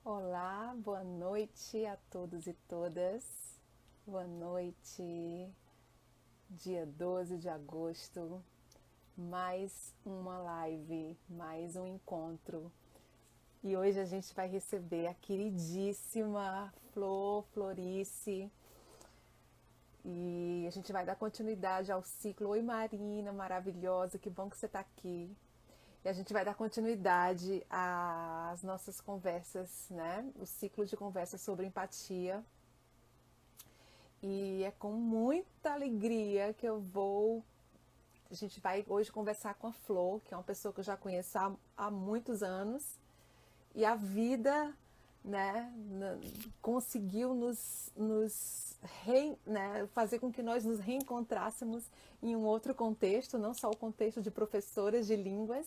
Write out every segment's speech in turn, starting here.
Olá, boa noite a todos e todas. Boa noite, dia 12 de agosto. Mais uma live, mais um encontro. E hoje a gente vai receber a queridíssima Florice. E a gente vai dar continuidade ao ciclo. Oi, Marina, maravilhosa, que bom que você está aqui. E a gente vai dar continuidade às nossas conversas, né? O ciclo de conversas sobre empatia. E é com muita alegria que a gente vai hoje conversar com a Flor, que é uma pessoa que eu já conheço há muitos anos. E a vida, né, conseguiu né, fazer com que nós nos reencontrássemos em um outro contexto, não só o contexto de professoras de línguas,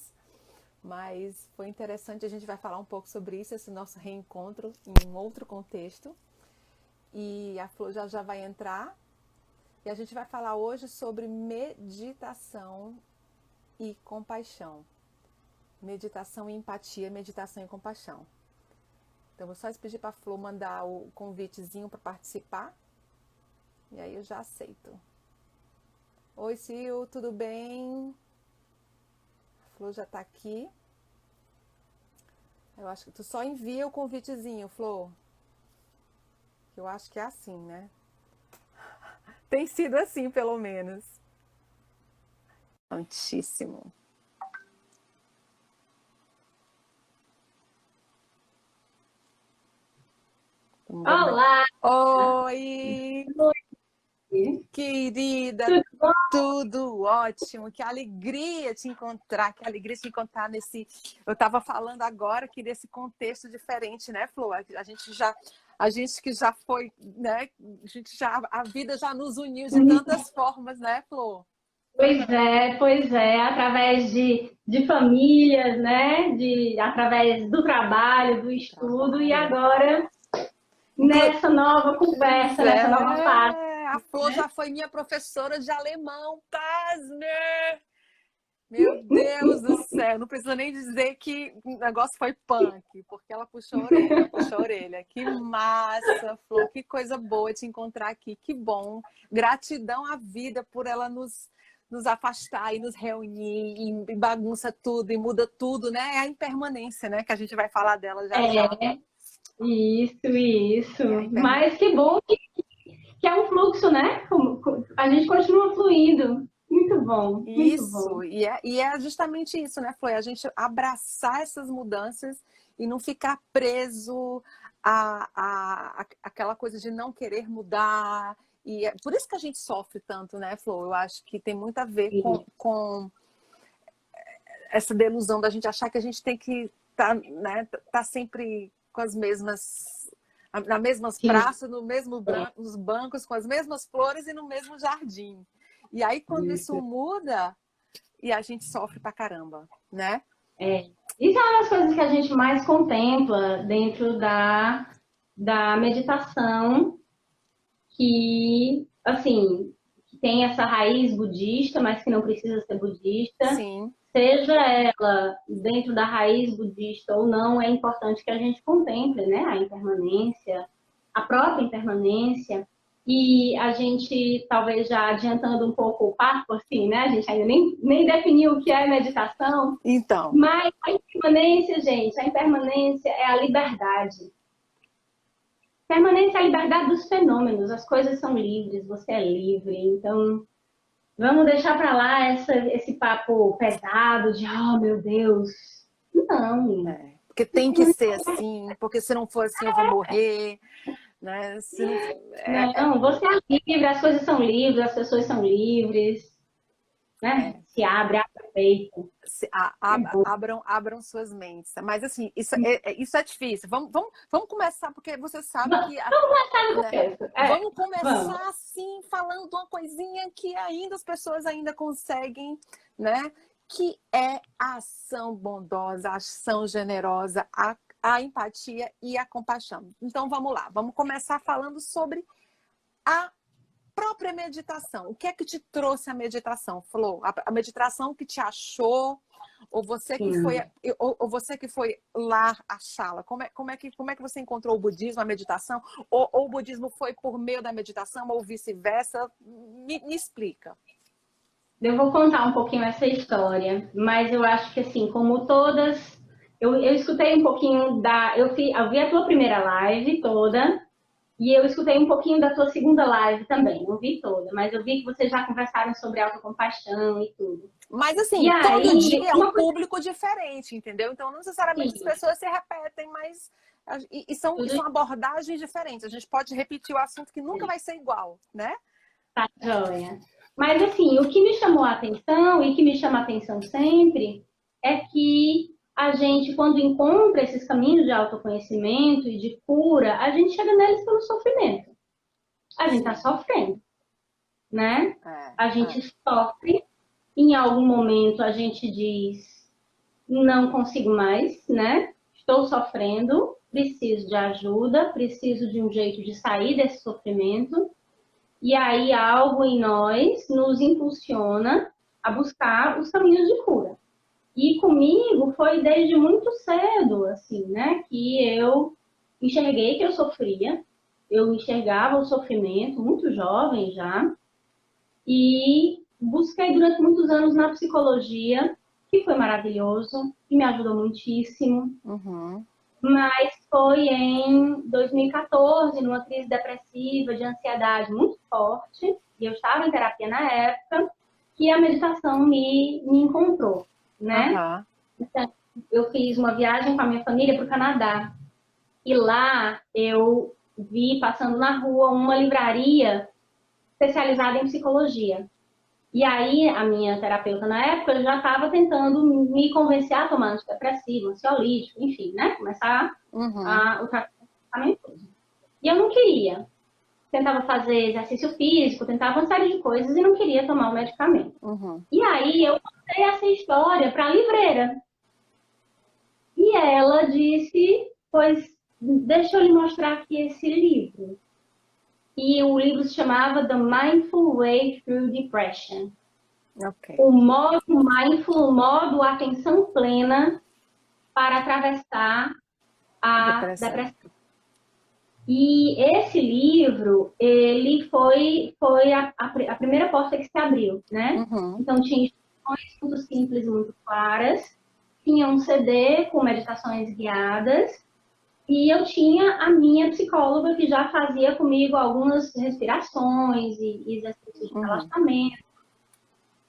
mas foi interessante. A gente vai falar um pouco sobre isso, esse nosso reencontro em um outro contexto. E a Flor já vai entrar. E a gente vai falar hoje sobre meditação e compaixão. Meditação e empatia, meditação e compaixão. Então, vou só pedir para a Flor mandar o convitezinho para participar. E aí eu já aceito. Oi, Sil, tudo bem? A Flor já está aqui. Eu acho que tu só envia o convitezinho, Flor. Eu acho que é assim, né? Tem sido assim, pelo menos. Santíssimo. Olá! Oi! Oi. Querida, Tudo bom? tudo ótimo. Que alegria te encontrar, que alegria te encontrar nesse... Eu estava falando agora que nesse contexto diferente, né, Flor? A gente que já foi, né? A vida já nos uniu de tantas formas, né, Flor? Pois é, através de famílias, né? Através do trabalho, do estudo, e Trabalho. agora nessa nova Pois conversa, nessa nova fase, é, a Flor né? já foi minha professora de alemão, pasme! Meu Deus do céu, não precisa nem dizer que o negócio foi punk, porque ela puxou a orelha, puxou a orelha. Que massa, Flor, que coisa boa te encontrar aqui, que bom. Gratidão à vida por ela nos afastar e nos reunir, e bagunça tudo, e muda tudo, né? É a impermanência, né? Que a gente vai falar dela já já. É, isso. É a Mas que bom que é um fluxo, né? A gente continua fluindo. Muito bom, muito bom. Isso, e é justamente isso, né, Flor? A gente abraçar essas mudanças e não ficar preso àquela coisa de não querer mudar. E é por isso que a gente sofre tanto, né, Flor? Eu acho que tem muito a ver com essa delusão da gente achar que a gente tem que estar, né, tá sempre com as mesmas, nas mesmas Sim. praças, nos bancos, com as mesmas flores e no mesmo jardim. E aí, quando isso Isso. muda, e a gente sofre pra caramba, né? Isso é uma das coisas que a gente mais contempla dentro da meditação, que, assim, que tem essa raiz budista, mas que não precisa ser budista. Sim, Seja ela dentro da raiz budista ou não, é importante que a gente contemple, né, a impermanência, a própria impermanência. E a gente, talvez já adiantando um pouco o papo, assim, né? A gente ainda nem definiu o que é meditação, então, mas a impermanência, gente, a impermanência é a liberdade. Permanência é a liberdade dos fenômenos, as coisas são livres, você é livre. Então, vamos deixar para lá esse papo pesado de, oh meu Deus. Não. porque tem que ser assim, porque se não for assim eu vou morrer, né? Se não, Não, você é livre, as coisas são livres, as pessoas são livres, né? é, Se abre o peito. É bom. abram suas mentes. Mas assim, isso é difícil. Vamos começar, porque você sabe que Vamos começar no né? começo. Vamos Vamos. começar assim, falando uma coisinha que ainda as pessoas ainda conseguem, né? Que é a ação bondosa, a ação generosa, a empatia e a compaixão. Então vamos lá, vamos começar falando sobre a própria meditação, o que é que te trouxe a meditação, Flor? A meditação que te achou, ou você que foi, ou você que foi lá achá-la? Como é que você encontrou o budismo, a meditação? Ou o budismo foi por meio da meditação, ou vice-versa? Me explica. Eu vou contar um pouquinho essa história, mas eu acho que assim, como todas, eu escutei um pouquinho eu vi a tua primeira live toda, e eu escutei um pouquinho da tua segunda live também, não vi toda, mas eu vi que vocês já conversaram sobre autocompaixão e tudo. Mas assim, E todo aí, dia é um público diferente, entendeu? Então, não necessariamente as sim, pessoas se repetem, mas são abordagens diferentes. A gente pode repetir o assunto que nunca vai ser igual, né? tá joia. Mas assim, o que me chamou a atenção e que me chama a atenção sempre é que a gente, quando encontra esses caminhos de autoconhecimento e de cura, a gente chega neles pelo sofrimento. A gente está sofrendo, né? A gente sofre, em algum momento a gente diz, não consigo mais, né? Estou sofrendo, preciso de ajuda, preciso de um jeito de sair desse sofrimento. E aí algo em nós nos impulsiona a buscar os caminhos de cura. E comigo foi desde muito cedo, assim, né? Que eu enxerguei que eu sofria, eu enxergava o sofrimento, muito jovem já, e busquei durante muitos anos na psicologia, que foi maravilhoso, e me ajudou muitíssimo. Uhum. Mas foi em 2014, numa crise depressiva, de ansiedade muito forte, e eu estava em terapia na época, que a meditação me encontrou, né? Uhum. Então, eu fiz uma viagem com a minha família para o Canadá. E lá eu vi, passando na rua, uma livraria especializada em psicologia. E aí, a minha terapeuta na época já estava tentando me convencer a tomar antidepressivo, ansiolítico, enfim, né? Começar o tratamento. E eu não queria. Tentava fazer exercício físico, tentava uma série de coisas e não queria tomar o medicamento. Uhum. E aí, eu contei essa história para a livreira. E ela disse, pois, deixa eu lhe mostrar aqui esse livro. E o livro se chamava The Mindful Way Through Depression. Okay. O modo mindful, o modo atenção plena para atravessar a depressão. E esse livro, ele foi a primeira porta que se abriu, né? Uhum. Então tinha instruções muito simples, muito claras. Tinha um CD com meditações guiadas. E eu tinha a minha psicóloga que já fazia comigo algumas respirações e exercícios de relaxamento.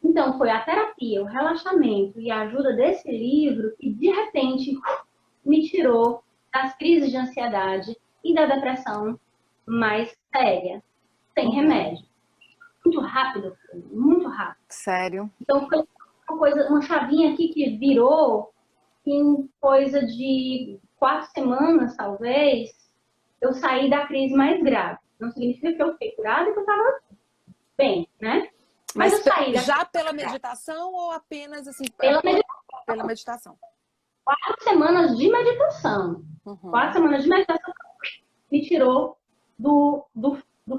Então, foi a terapia, o relaxamento e a ajuda desse livro que, de repente, me tirou das crises de ansiedade e da depressão mais séria, sem remédio. Muito rápido, muito rápido. Sério? Então, foi uma chavinha aqui que virou em coisa de 4 semanas, talvez, eu saí da crise mais grave. Não significa que eu fiquei curada e que eu estava bem, né? Mas eu saí já pela meditação ou apenas assim? Pela meditação. 4 semanas de meditação. 4 semanas de meditação me tirou do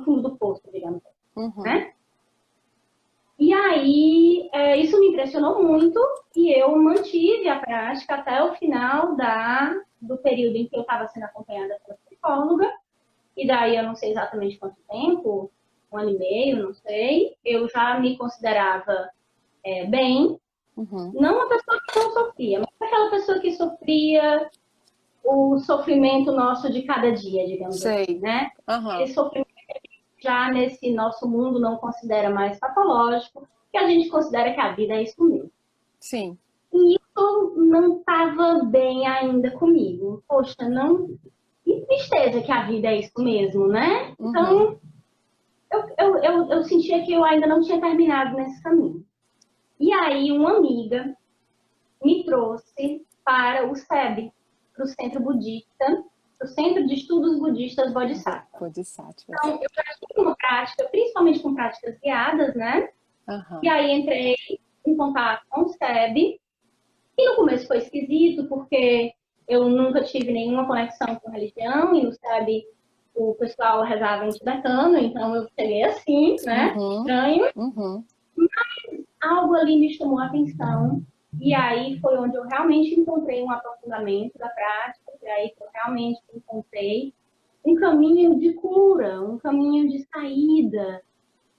fundo do poço, digamos assim, né? E aí, isso me impressionou muito e eu mantive a prática até o final do período em que eu estava sendo acompanhada pela psicóloga. E daí, eu não sei exatamente quanto tempo, 1 ano e meio, não sei. Eu já me considerava bem. Não uma pessoa que não sofria, mas aquela pessoa que sofria o sofrimento nosso de cada dia, digamos assim, né? Esse sofrimento já nesse nosso mundo não considera mais patológico, que a gente considera que a vida é isso mesmo. Sim. E isso não estava bem ainda comigo. Poxa, não... Que tristeza que a vida é isso mesmo, né? Então, eu sentia que eu ainda não tinha terminado nesse caminho. E aí, uma amiga me trouxe para o SEB, para o Centro Budista, o Centro de Estudos Budistas Bodhisattva. Então, eu já tinha uma prática, principalmente com práticas guiadas, né? E aí entrei em contato com o SEB. E no começo foi esquisito, porque eu nunca tive nenhuma conexão com religião. E no SEB o pessoal rezava em tibetano, então eu cheguei assim, né? Uhum, Estranho. uhum. Algo ali me chamou a atenção. E aí foi onde eu realmente encontrei um aprofundamento da prática, e aí eu realmente encontrei um caminho de cura, um caminho de saída,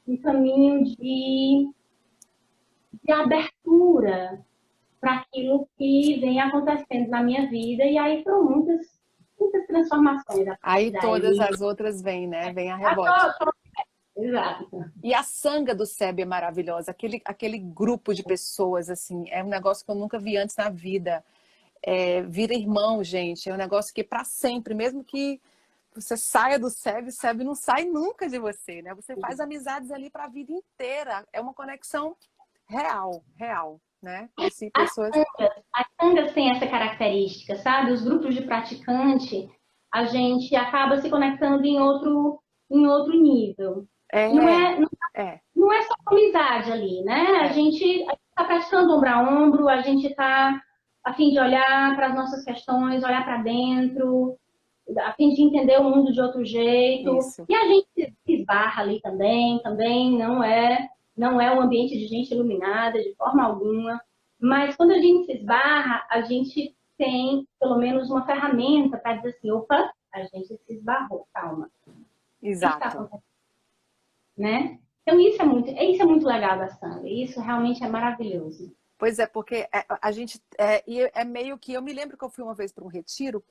um caminho de abertura para aquilo que vem acontecendo na minha vida. E aí foram muitas transformações a partir Aí todas daí. as outras vêm, né? Vem a rebote. Exato. E a sanga do SEB é maravilhosa. Aquele grupo de pessoas, assim, é um negócio que eu nunca vi antes na vida. É, vira irmão, gente. É um negócio que para sempre, mesmo que você saia do SEB, o SEB não sai nunca de você, né? Você faz amizades ali para a vida inteira. É uma conexão real, real, né? Conheci pessoas. As tangas têm essa característica, sabe? Os grupos de praticante, a gente acaba se conectando em outro nível. Não É, é, é, não é só amizade ali, né? A é. gente está praticando ombro a ombro, a gente está a fim de olhar para as nossas questões, olhar para dentro, a fim de entender o mundo de outro jeito. Isso. E a gente se esbarra ali também não é um ambiente de gente iluminada de forma alguma. Mas quando a gente se esbarra, a gente tem pelo menos uma ferramenta para dizer assim, opa, a gente se esbarrou, calma. O que está Exato. acontecendo, né? Então isso é muito legal da samba. Isso realmente é maravilhoso. Pois é, porque a gente e é meio que eu me lembro que eu fui uma vez para um retiro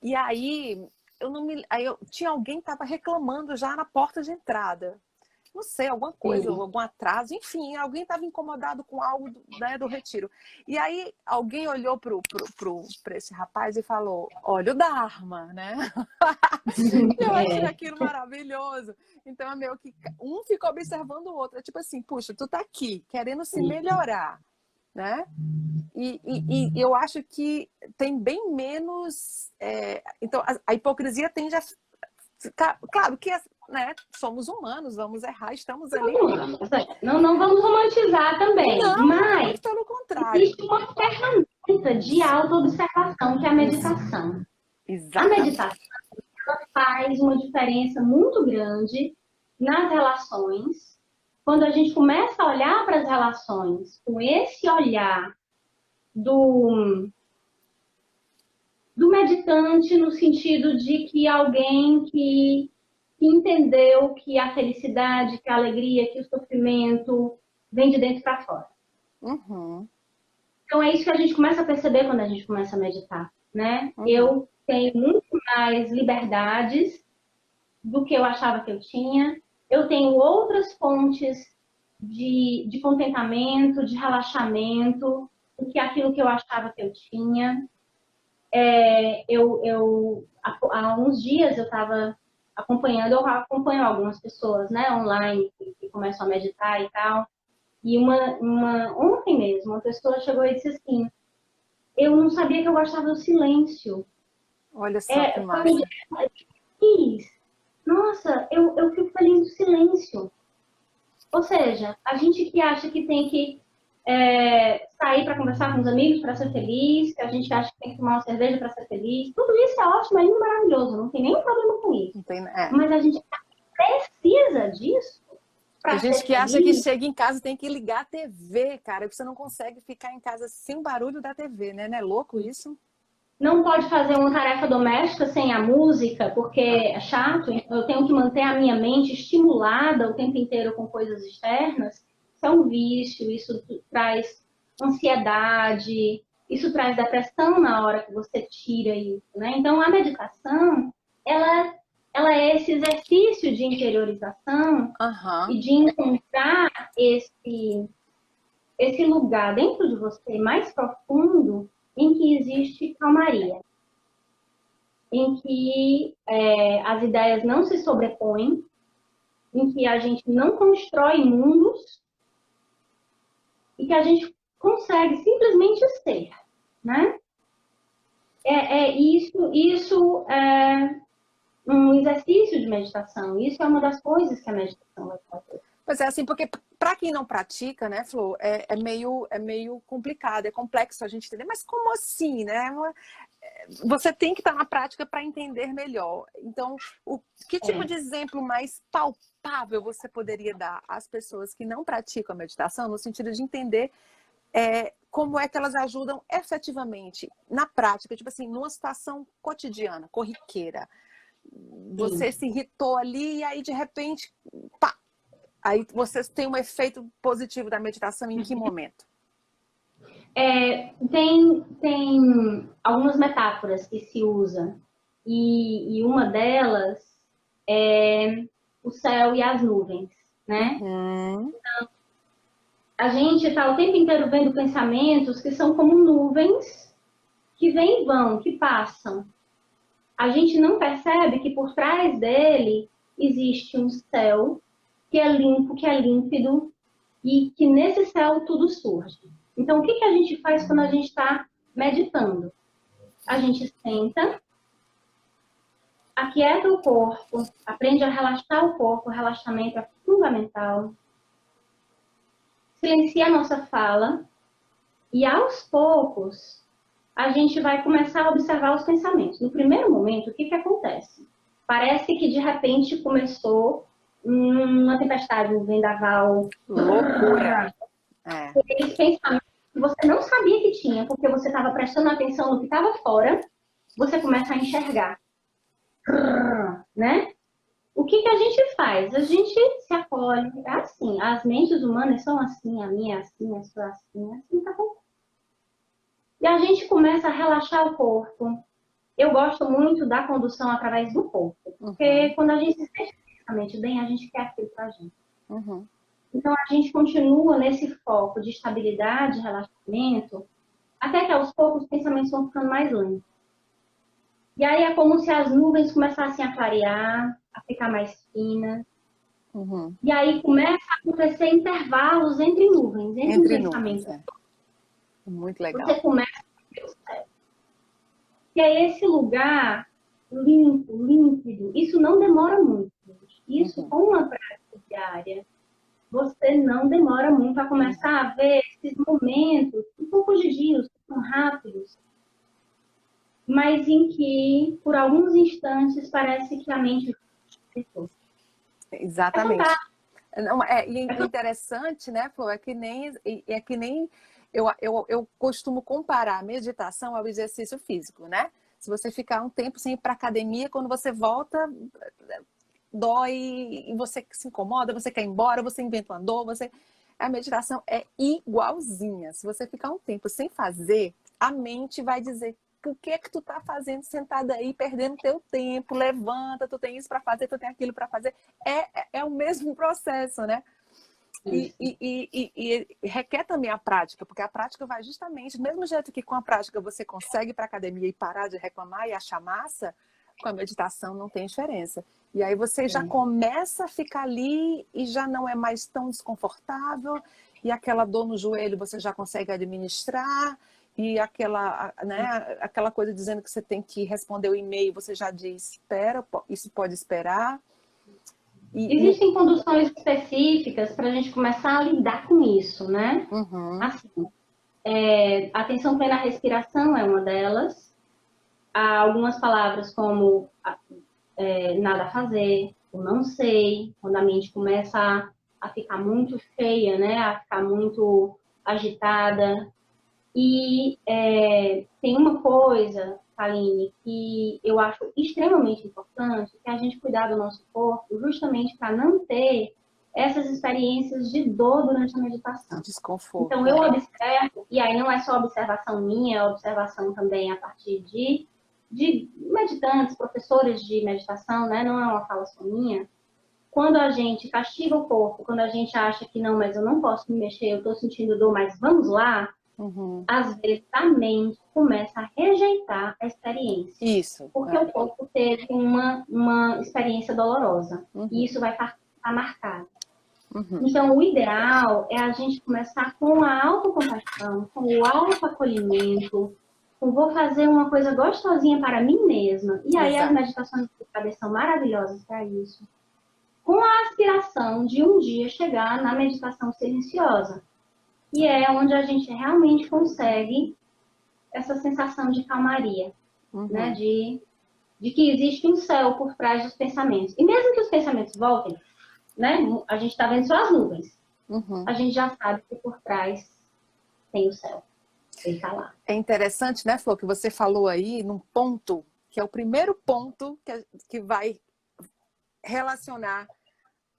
e aí eu não me aí eu, tinha alguém que estava reclamando já na porta de entrada. Não sei, alguma coisa, Sim. algum atraso, enfim, alguém estava incomodado com algo né, do retiro. E aí alguém olhou para esse rapaz e falou: Olha o Dharma, né? Eu achei É. aquilo maravilhoso. Então é meio que um fica observando o outro. É tipo assim, puxa, tu tá aqui querendo se melhorar, né? E eu acho que tem bem menos. Então, a hipocrisia tende a ficar. Claro que né, somos humanos, vamos errar, estamos ali. Não, não vamos romantizar também, Não, mas muito pelo contrário. existe uma ferramenta de autoobservação que é a Isso, meditação. A meditação exatamente. faz uma diferença muito grande nas relações. Quando a gente começa a olhar para as relações com esse olhar do, do meditante, no sentido de que alguém que entendeu que a felicidade, que a alegria, que o sofrimento vem de dentro para fora. Uhum, Então é isso que a gente começa a perceber quando a gente começa a meditar, né? uhum. Eu tenho muito mais liberdades do que eu achava que eu tinha. Eu tenho outras fontes de contentamento, de relaxamento, do que aquilo que eu achava que eu tinha. Há uns dias eu estava acompanhando, eu acompanho algumas pessoas, né, online, que começam a meditar e tal. E ontem mesmo, uma pessoa chegou e disse assim, eu não sabia que eu gostava do silêncio. Olha só que Foi um dia massa. que eu fiz. Nossa, eu fico feliz do silêncio. Ou seja, a gente que acha que tem que sair para conversar com os amigos para ser feliz, que a gente acha que tem que tomar uma cerveja para ser feliz, tudo isso é ótimo, é lindo, maravilhoso, não tem nenhum problema com isso. Não tem, Mas a gente precisa disso Tem para gente ser que acha que feliz. chega em casa e tem que ligar a TV, cara, que você não consegue ficar em casa sem o barulho da TV, né? Não é louco isso? Não pode fazer uma tarefa doméstica sem a música, porque é chato. Eu tenho que manter a minha mente estimulada o tempo inteiro com coisas externas. Isso é um vício, isso traz ansiedade, isso traz depressão na hora que você tira isso, né? Então, a meditação, ela é esse exercício de interiorização Aham. e de encontrar esse lugar dentro de você mais profundo em que existe calmaria, em que as ideias não se sobrepõem, em que a gente não constrói mundos e que a gente consegue simplesmente ser, né? Isso é um exercício de meditação. Isso é uma das coisas que a meditação vai fazer. Pois é, assim, porque para quem não pratica, né, Flor, é meio complicado, é complexo a gente entender. Mas como assim, né? você tem que estar na prática para entender melhor. Então, que tipo de exemplo mais palpável você poderia dar às pessoas que não praticam a meditação, no sentido de entender como é que elas ajudam efetivamente na prática, tipo assim, numa situação cotidiana, corriqueira. Você se irritou ali e aí, de repente, pá! Aí você tem um efeito positivo da meditação em que momento? Tem algumas metáforas que se usa e uma delas é o céu e as nuvens, né? A gente está o tempo inteiro vendo pensamentos que são como nuvens que vêm e vão, que passam. A gente não percebe que por trás dele existe um céu que é limpo, que é límpido e que nesse céu tudo surge. Então, o que a gente faz quando a gente está meditando? A gente senta, aquieta o corpo, aprende a relaxar o corpo, o relaxamento é fundamental. Silencia a nossa fala e, aos poucos, a gente vai começar a observar os pensamentos. No primeiro momento, o que acontece? Parece que, de repente, começou uma tempestade, um vendaval. Loucura! Aqueles pensamentos que você não sabia que tinha, porque você estava prestando atenção no que estava fora, você começa a enxergar. Né? O que a gente faz? A gente se acolhe. É assim, as mentes humanas são assim, a minha é assim, a sua é assim tá bom. E a gente começa a relaxar o corpo. Eu gosto muito da condução através do corpo. Porque quando a gente se sente fisicamente bem, a gente quer aquilo pra gente. Então, a gente continua nesse foco de estabilidade, relaxamento, até que aos poucos os pensamentos vão ficando mais lentos. E aí é como se as nuvens começassem a clarear, a ficar mais finas. E aí começa a acontecer intervalos entre nuvens, entre pensamentos. Muito legal. Você começa a ver o céu. E aí esse lugar limpo, límpido, isso não demora muito. Isso com uma prática diária, você não demora muito a começar a ver esses momentos, um pouco de dias, são rápidos, mas em que, por alguns instantes, parece que a mente fechou. Exatamente. E interessante, né, Flor? É que nem eu costumo comparar a meditação ao exercício físico, né? Se você ficar um tempo sem ir para academia, quando você volta, dói e você se incomoda, você quer ir embora, você inventa uma dor, a meditação é igualzinha. Se você ficar um tempo sem fazer, a mente vai dizer: o que é que tu tá fazendo sentada aí, perdendo teu tempo? Levanta, tu tem isso para fazer, tu tem aquilo para fazer. É o mesmo processo, né? E requer também a prática, porque a prática vai justamente, do mesmo jeito que com a prática você consegue ir para academia e parar de reclamar e achar massa, com a meditação não tem diferença. E aí você já começa a ficar ali e já não é mais tão desconfortável, e aquela dor no joelho você já consegue administrar, e aquela coisa dizendo que você tem que responder o e-mail, você já diz: espera, isso pode esperar. Existem conduções específicas para a gente começar a lidar com isso, né? Assim, atenção plena à respiração é uma delas. Há algumas palavras como nada a fazer, eu não sei, quando a mente começa a ficar muito cheia, né? A ficar muito agitada. E tem uma coisa, Aline, que eu acho extremamente importante, que é a gente cuidar do nosso corpo justamente para não ter essas experiências de dor durante a meditação. Desconforto. Então, eu observo, e aí não é só observação minha, é observação também a partir de meditantes, professores de meditação, né? Não é uma fala só minha. Quando a gente castiga o corpo, quando a gente acha que não, mas eu não posso me mexer, eu estou sentindo dor, mas vamos lá, às vezes a mente começa a rejeitar a experiência. Isso. Porque o corpo teve uma experiência dolorosa. E isso vai estar marcado. Então, o ideal é a gente começar com a autocompaixão, com o autoacolhimento, com vou fazer uma coisa gostosinha para mim mesma. E aí as meditações de cabeça são maravilhosas para isso. Com a aspiração de um dia chegar na meditação silenciosa. E é onde a gente realmente consegue essa sensação de calmaria. né? De que existe um céu por trás dos pensamentos. E mesmo que os pensamentos voltem, né? A gente está vendo só as nuvens. A gente já sabe que por trás tem o céu. Ele está lá. É interessante, né, Flor, que você falou aí num ponto, que é o primeiro ponto que vai relacionar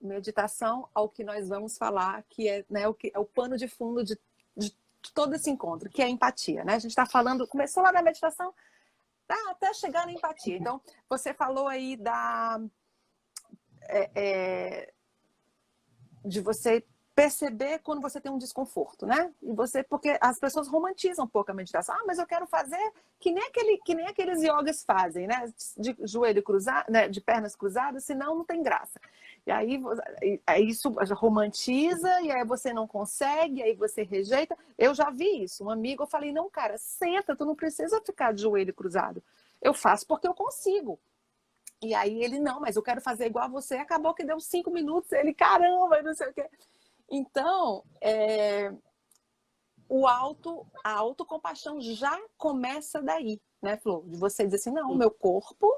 meditação ao que nós vamos falar, que é, né, é o pano de fundo de todo esse encontro, que é a empatia, né? A gente está falando, começou lá na meditação, tá, até chegar na empatia. Então, você falou aí de você perceber quando você tem um desconforto, né? E você, porque as pessoas romantizam um pouco a meditação. Ah, mas eu quero fazer que nem aqueles yogas fazem, né? De joelho cruzado, né? De pernas cruzadas, senão não tem graça. E aí isso romantiza, e aí você não consegue, aí você rejeita. Eu já vi isso. Um amigo, eu falei, não, cara, senta, tu não precisa ficar de joelho cruzado. Eu faço porque eu consigo. E aí ele, não, mas eu quero fazer igual a você. Acabou que deu 5 minutos, ele, caramba, não sei o quê. Então, a autocompaixão já começa daí, né, Flor? De você dizer assim, não, meu corpo,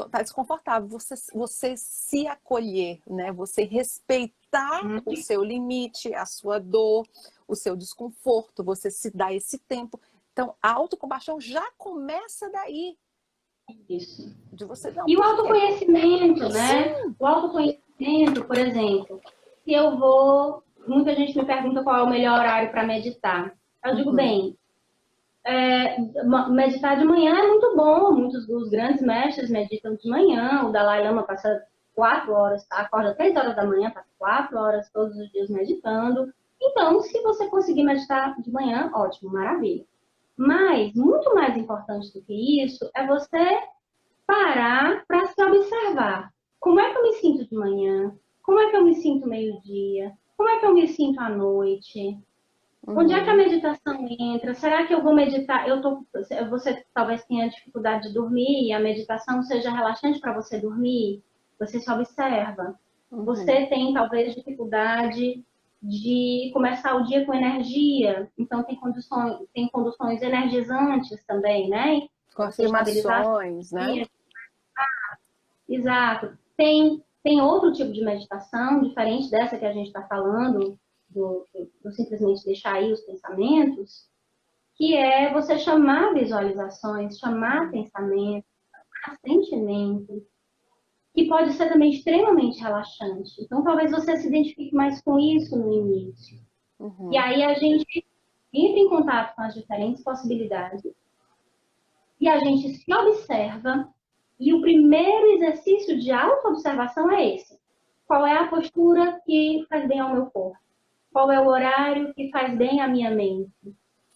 tá desconfortável. Você se acolher, né? Você respeitar o seu limite, a sua dor, o seu desconforto, você se dá esse tempo. Então, a autocompaixão já começa daí. Isso. De você não. E o autoconhecimento, né? Sim. O autoconhecimento, por exemplo, se eu vou... Muita gente me pergunta qual é o melhor horário para meditar. Eu digo, bem, meditar de manhã é muito bom. Muitos dos grandes mestres meditam de manhã. O Dalai Lama passa 4 horas, tá? Acorda 3 horas da manhã, passa 4 horas todos os dias meditando. Então, se você conseguir meditar de manhã, ótimo, maravilha. Mas, muito mais importante do que isso, é você parar para se observar. Como é que eu me sinto de manhã? Como é que eu me sinto meio-dia? Como é que eu me sinto à noite? Onde é que a meditação entra? Será que eu vou meditar? Você talvez tenha dificuldade de dormir e a meditação seja relaxante para você dormir. Você se observa. Você tem talvez dificuldade de começar o dia com energia. Então tem conduções energizantes também, né? Com afirmações, né? Exato. Tem outro tipo de meditação, diferente dessa que a gente está falando, do simplesmente deixar aí os pensamentos, que é você chamar visualizações, chamar pensamentos, chamar sentimentos, que pode ser também extremamente relaxante. Então, talvez você se identifique mais com isso no início. E aí a gente entra em contato com as diferentes possibilidades e a gente se observa. E o primeiro exercício de autoobservação é esse. Qual é a postura que faz bem ao meu corpo? Qual é o horário que faz bem à minha mente?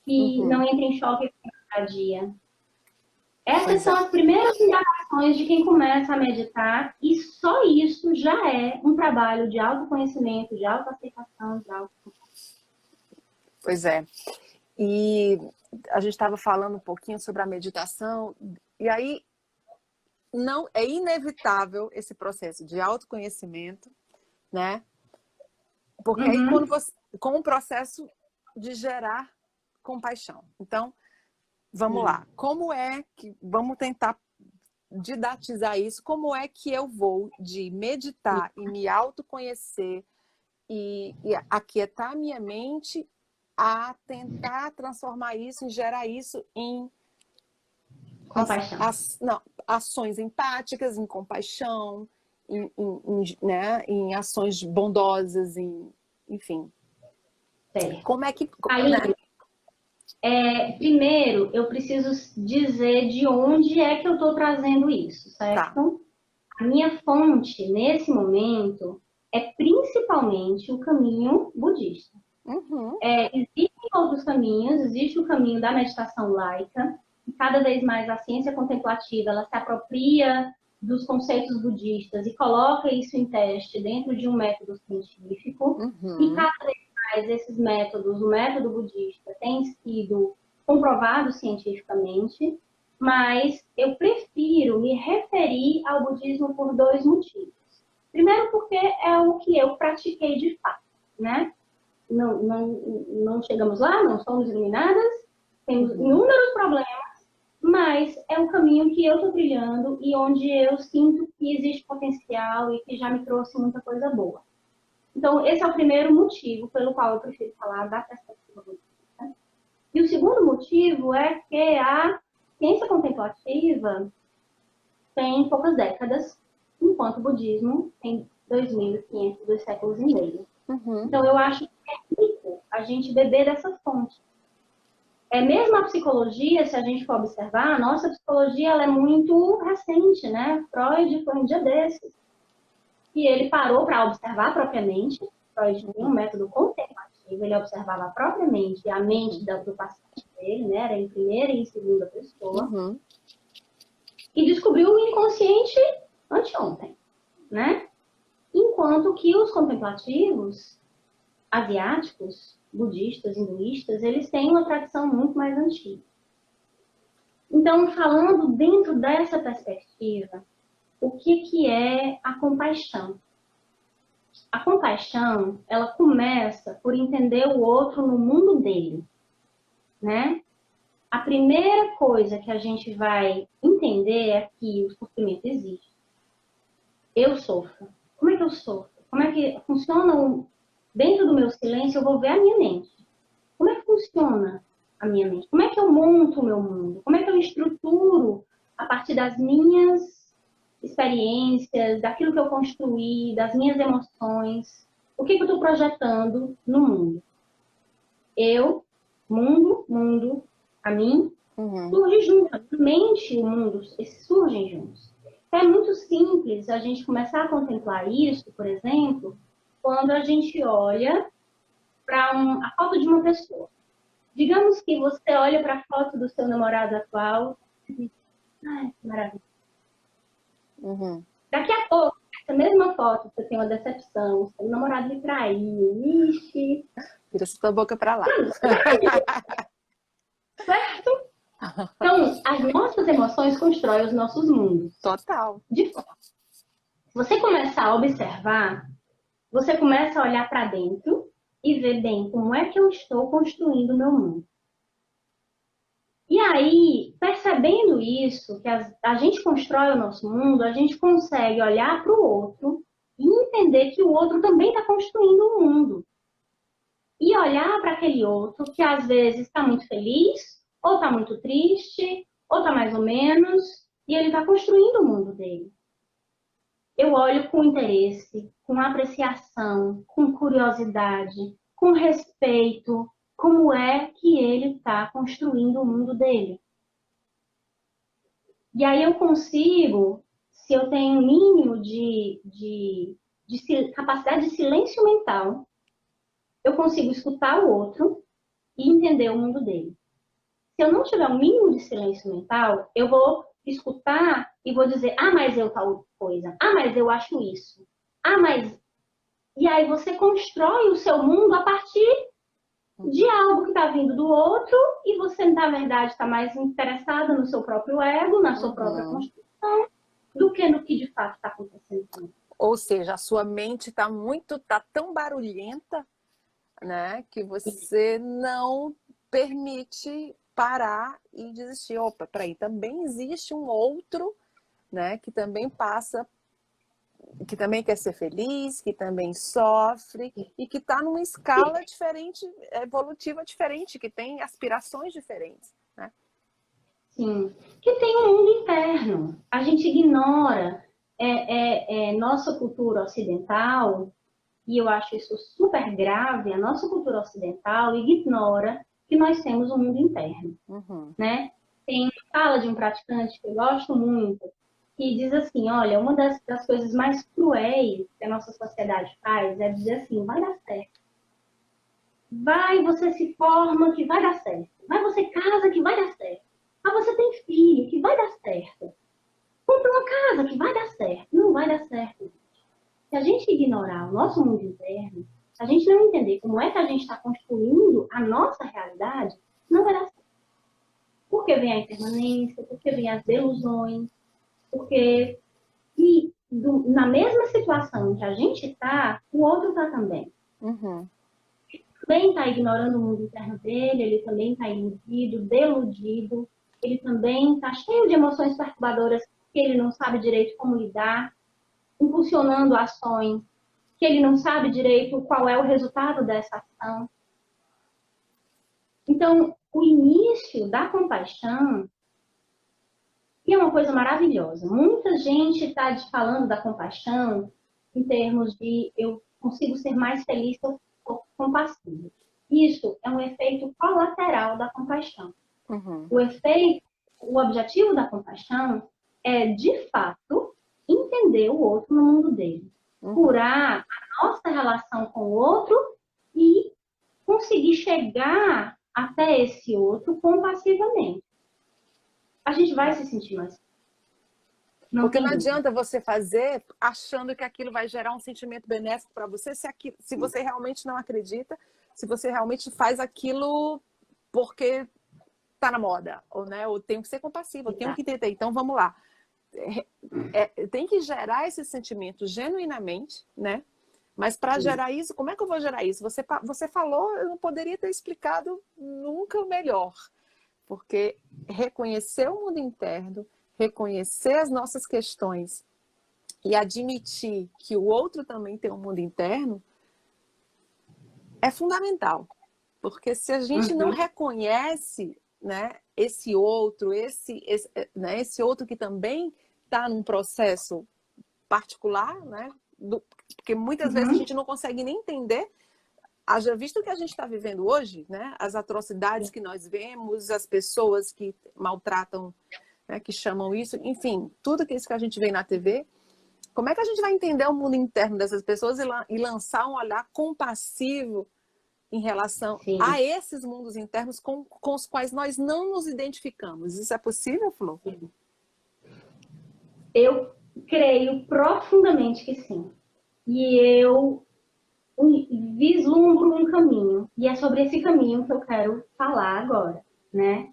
Que não entra em choque com o dia a dia. Essas são as primeiras indagações de quem começa a meditar, e só isso já é um trabalho de autoconhecimento, de autoaceitação, de autocompaixão. Pois é. E a gente estava falando um pouquinho sobre a meditação, e aí não é inevitável esse processo de autoconhecimento, né? Porque aí quando você, com o processo de gerar compaixão. Então, vamos lá. Como é que vamos tentar didatizar isso? Como é que eu vou de meditar e me autoconhecer e aquietar a minha mente a tentar transformar isso e gerar isso em compaixão. Ações empáticas, em compaixão, né, em ações bondosas, enfim. Como é que... Aí, né? Primeiro, eu preciso dizer de onde é que eu estou trazendo isso, certo? Tá. A minha fonte, nesse momento, é principalmente o caminho budista. Existem outros caminhos, existe o caminho da meditação laica, e cada vez mais a ciência contemplativa ela se apropria dos conceitos budistas e coloca isso em teste dentro de um método científico. E cada vez mais esses métodos, o método budista tem sido comprovado cientificamente, mas eu prefiro me referir ao budismo por 2 motivos. Primeiro, porque é o que eu pratiquei de fato, né? Não chegamos lá, não somos iluminadas, temos inúmeros problemas, mas é um caminho que eu estou trilhando e onde eu sinto que existe potencial e que já me trouxe muita coisa boa. Então, esse é o primeiro motivo pelo qual eu prefiro falar da perspectiva budista. E o segundo motivo é que a ciência contemplativa tem poucas décadas, enquanto o budismo tem 2.500, 2,5 séculos. Uhum. Então, eu acho que é rico a gente beber dessa fonte. Mesmo a psicologia, se a gente for observar, a nossa psicologia ela é muito recente, né? Freud foi um dia desses. E ele parou para observar propriamente. Freud tinha um método contemplativo, ele observava propriamente a mente do paciente dele, né? Era em primeira e em segunda pessoa. Uhum. E descobriu o inconsciente anteontem, né? Enquanto que os contemplativos asiáticos, budistas, hinduístas, eles têm uma tradição muito mais antiga. Então, falando dentro dessa perspectiva, o que é a compaixão? A compaixão, ela começa por entender o outro no mundo dele, né? A primeira coisa que a gente vai entender é que o sofrimento existe. Eu sofro. Como é que eu sofro? Como é que funciona dentro do meu silêncio? Eu vou ver a minha mente. Como é que funciona a minha mente? Como é que eu monto o meu mundo? Como é que eu estruturo a partir das minhas experiências, daquilo que eu construí, das minhas emoções? O que eu estou projetando no mundo? Eu, mundo, a mim, surge junto. A mente e o mundo surgem juntos. É muito simples a gente começar a contemplar isso, por exemplo, quando a gente olha para a foto de uma pessoa. Digamos que você olha para a foto do seu namorado atual e diz, ai, que maravilha. Uhum. Daqui a pouco, essa mesma foto, você tem uma decepção, seu namorado lhe traiu, ixi. Vira sua boca para lá. Certo? Então, as nossas emoções constroem os nossos mundos. Total. De fato. Se você começar a observar, você começa a olhar para dentro e ver bem como é que eu estou construindo o meu mundo. E aí, percebendo isso, que a gente constrói o nosso mundo, a gente consegue olhar para o outro e entender que o outro também está construindo um mundo. E olhar para aquele outro que às vezes está muito feliz, ou está muito triste, ou está mais ou menos, e ele está construindo o mundo dele. Eu olho com interesse, com apreciação, com curiosidade, com respeito, como é que ele está construindo o mundo dele. E aí eu consigo, se eu tenho um mínimo de capacidade de silêncio mental, eu consigo escutar o outro e entender o mundo dele. Se eu não tiver um mínimo de silêncio mental, eu vou escutar e vou dizer, ah, mas eu tal coisa, ah, mas eu acho isso, ah, mas... E aí você constrói o seu mundo a partir de algo que está vindo do outro e você, na verdade, está mais interessada no seu próprio ego, na sua própria construção, do que no que de fato está acontecendo. Ou seja, a sua mente está tão barulhenta, né, que você não permite parar e desistir. Opa, peraí, também existe um outro, né, que também passa, que também quer ser feliz, que também sofre e que está numa escala diferente, evolutiva diferente, que tem aspirações diferentes, né? Sim, que tem um mundo interno. A gente ignora nossa cultura ocidental, e eu acho isso super grave, a nossa cultura ocidental ignora que nós temos um mundo interno, né? Tem fala de um praticante que eu gosto muito, que diz assim, olha, uma das coisas mais cruéis que a nossa sociedade faz é dizer assim, vai dar certo. Vai, você se forma que vai dar certo. Vai, você casa que vai dar certo. Ah, você tem filho que vai dar certo. Compra uma casa que vai dar certo. Não vai dar certo. Se a gente ignorar o nosso mundo interno, se a gente não entender como é que a gente está construindo a nossa realidade, não vai dar certo. Porque vem a impermanência, porque vem as delusões, porque na mesma situação que a gente está, o outro está também. Ele também está ignorando o mundo interno dele, ele também está iludido, deludido. ele também está cheio de emoções perturbadoras que ele não sabe direito como lidar, impulsionando ações que ele não sabe direito qual é o resultado dessa ação. Então, o início da compaixão é uma coisa maravilhosa. Muita gente está falando da compaixão em termos de eu consigo ser mais feliz se eu for compassivo. Isso é um efeito colateral da compaixão. Uhum. O objetivo da compaixão é, de fato, entender o outro no mundo dele. Curar a nossa relação com o outro e conseguir chegar até esse outro compassivamente. A gente vai se sentir mais. Porque não adianta você fazer achando que aquilo vai gerar um sentimento benéfico para você se você realmente não acredita, se você realmente faz aquilo porque está na moda, ou, né, eu tenho que ser compassivo, eu tenho que entender. Então, vamos lá. Tem que gerar esse sentimento genuinamente, né? Mas para gerar isso, como é que eu vou gerar isso? Você falou, eu não poderia ter explicado nunca melhor. Porque reconhecer o mundo interno, reconhecer as nossas questões e admitir que o outro também tem um mundo interno é fundamental. Porque se a gente não reconhece, né, esse outro, esse outro que também está num processo particular, né, porque muitas vezes a gente não consegue nem entender, haja visto o que a gente está vivendo hoje, né, as atrocidades que nós vemos, as pessoas que maltratam, né, que chamam isso, enfim, tudo isso que a gente vê na TV, como é que a gente vai entender o mundo interno dessas pessoas e lançar um olhar compassivo em relação a esses mundos internos com os quais nós não nos identificamos? Isso é possível, Flor? Eu creio profundamente que sim. E eu vislumbro um caminho. E é sobre esse caminho que eu quero falar agora, né?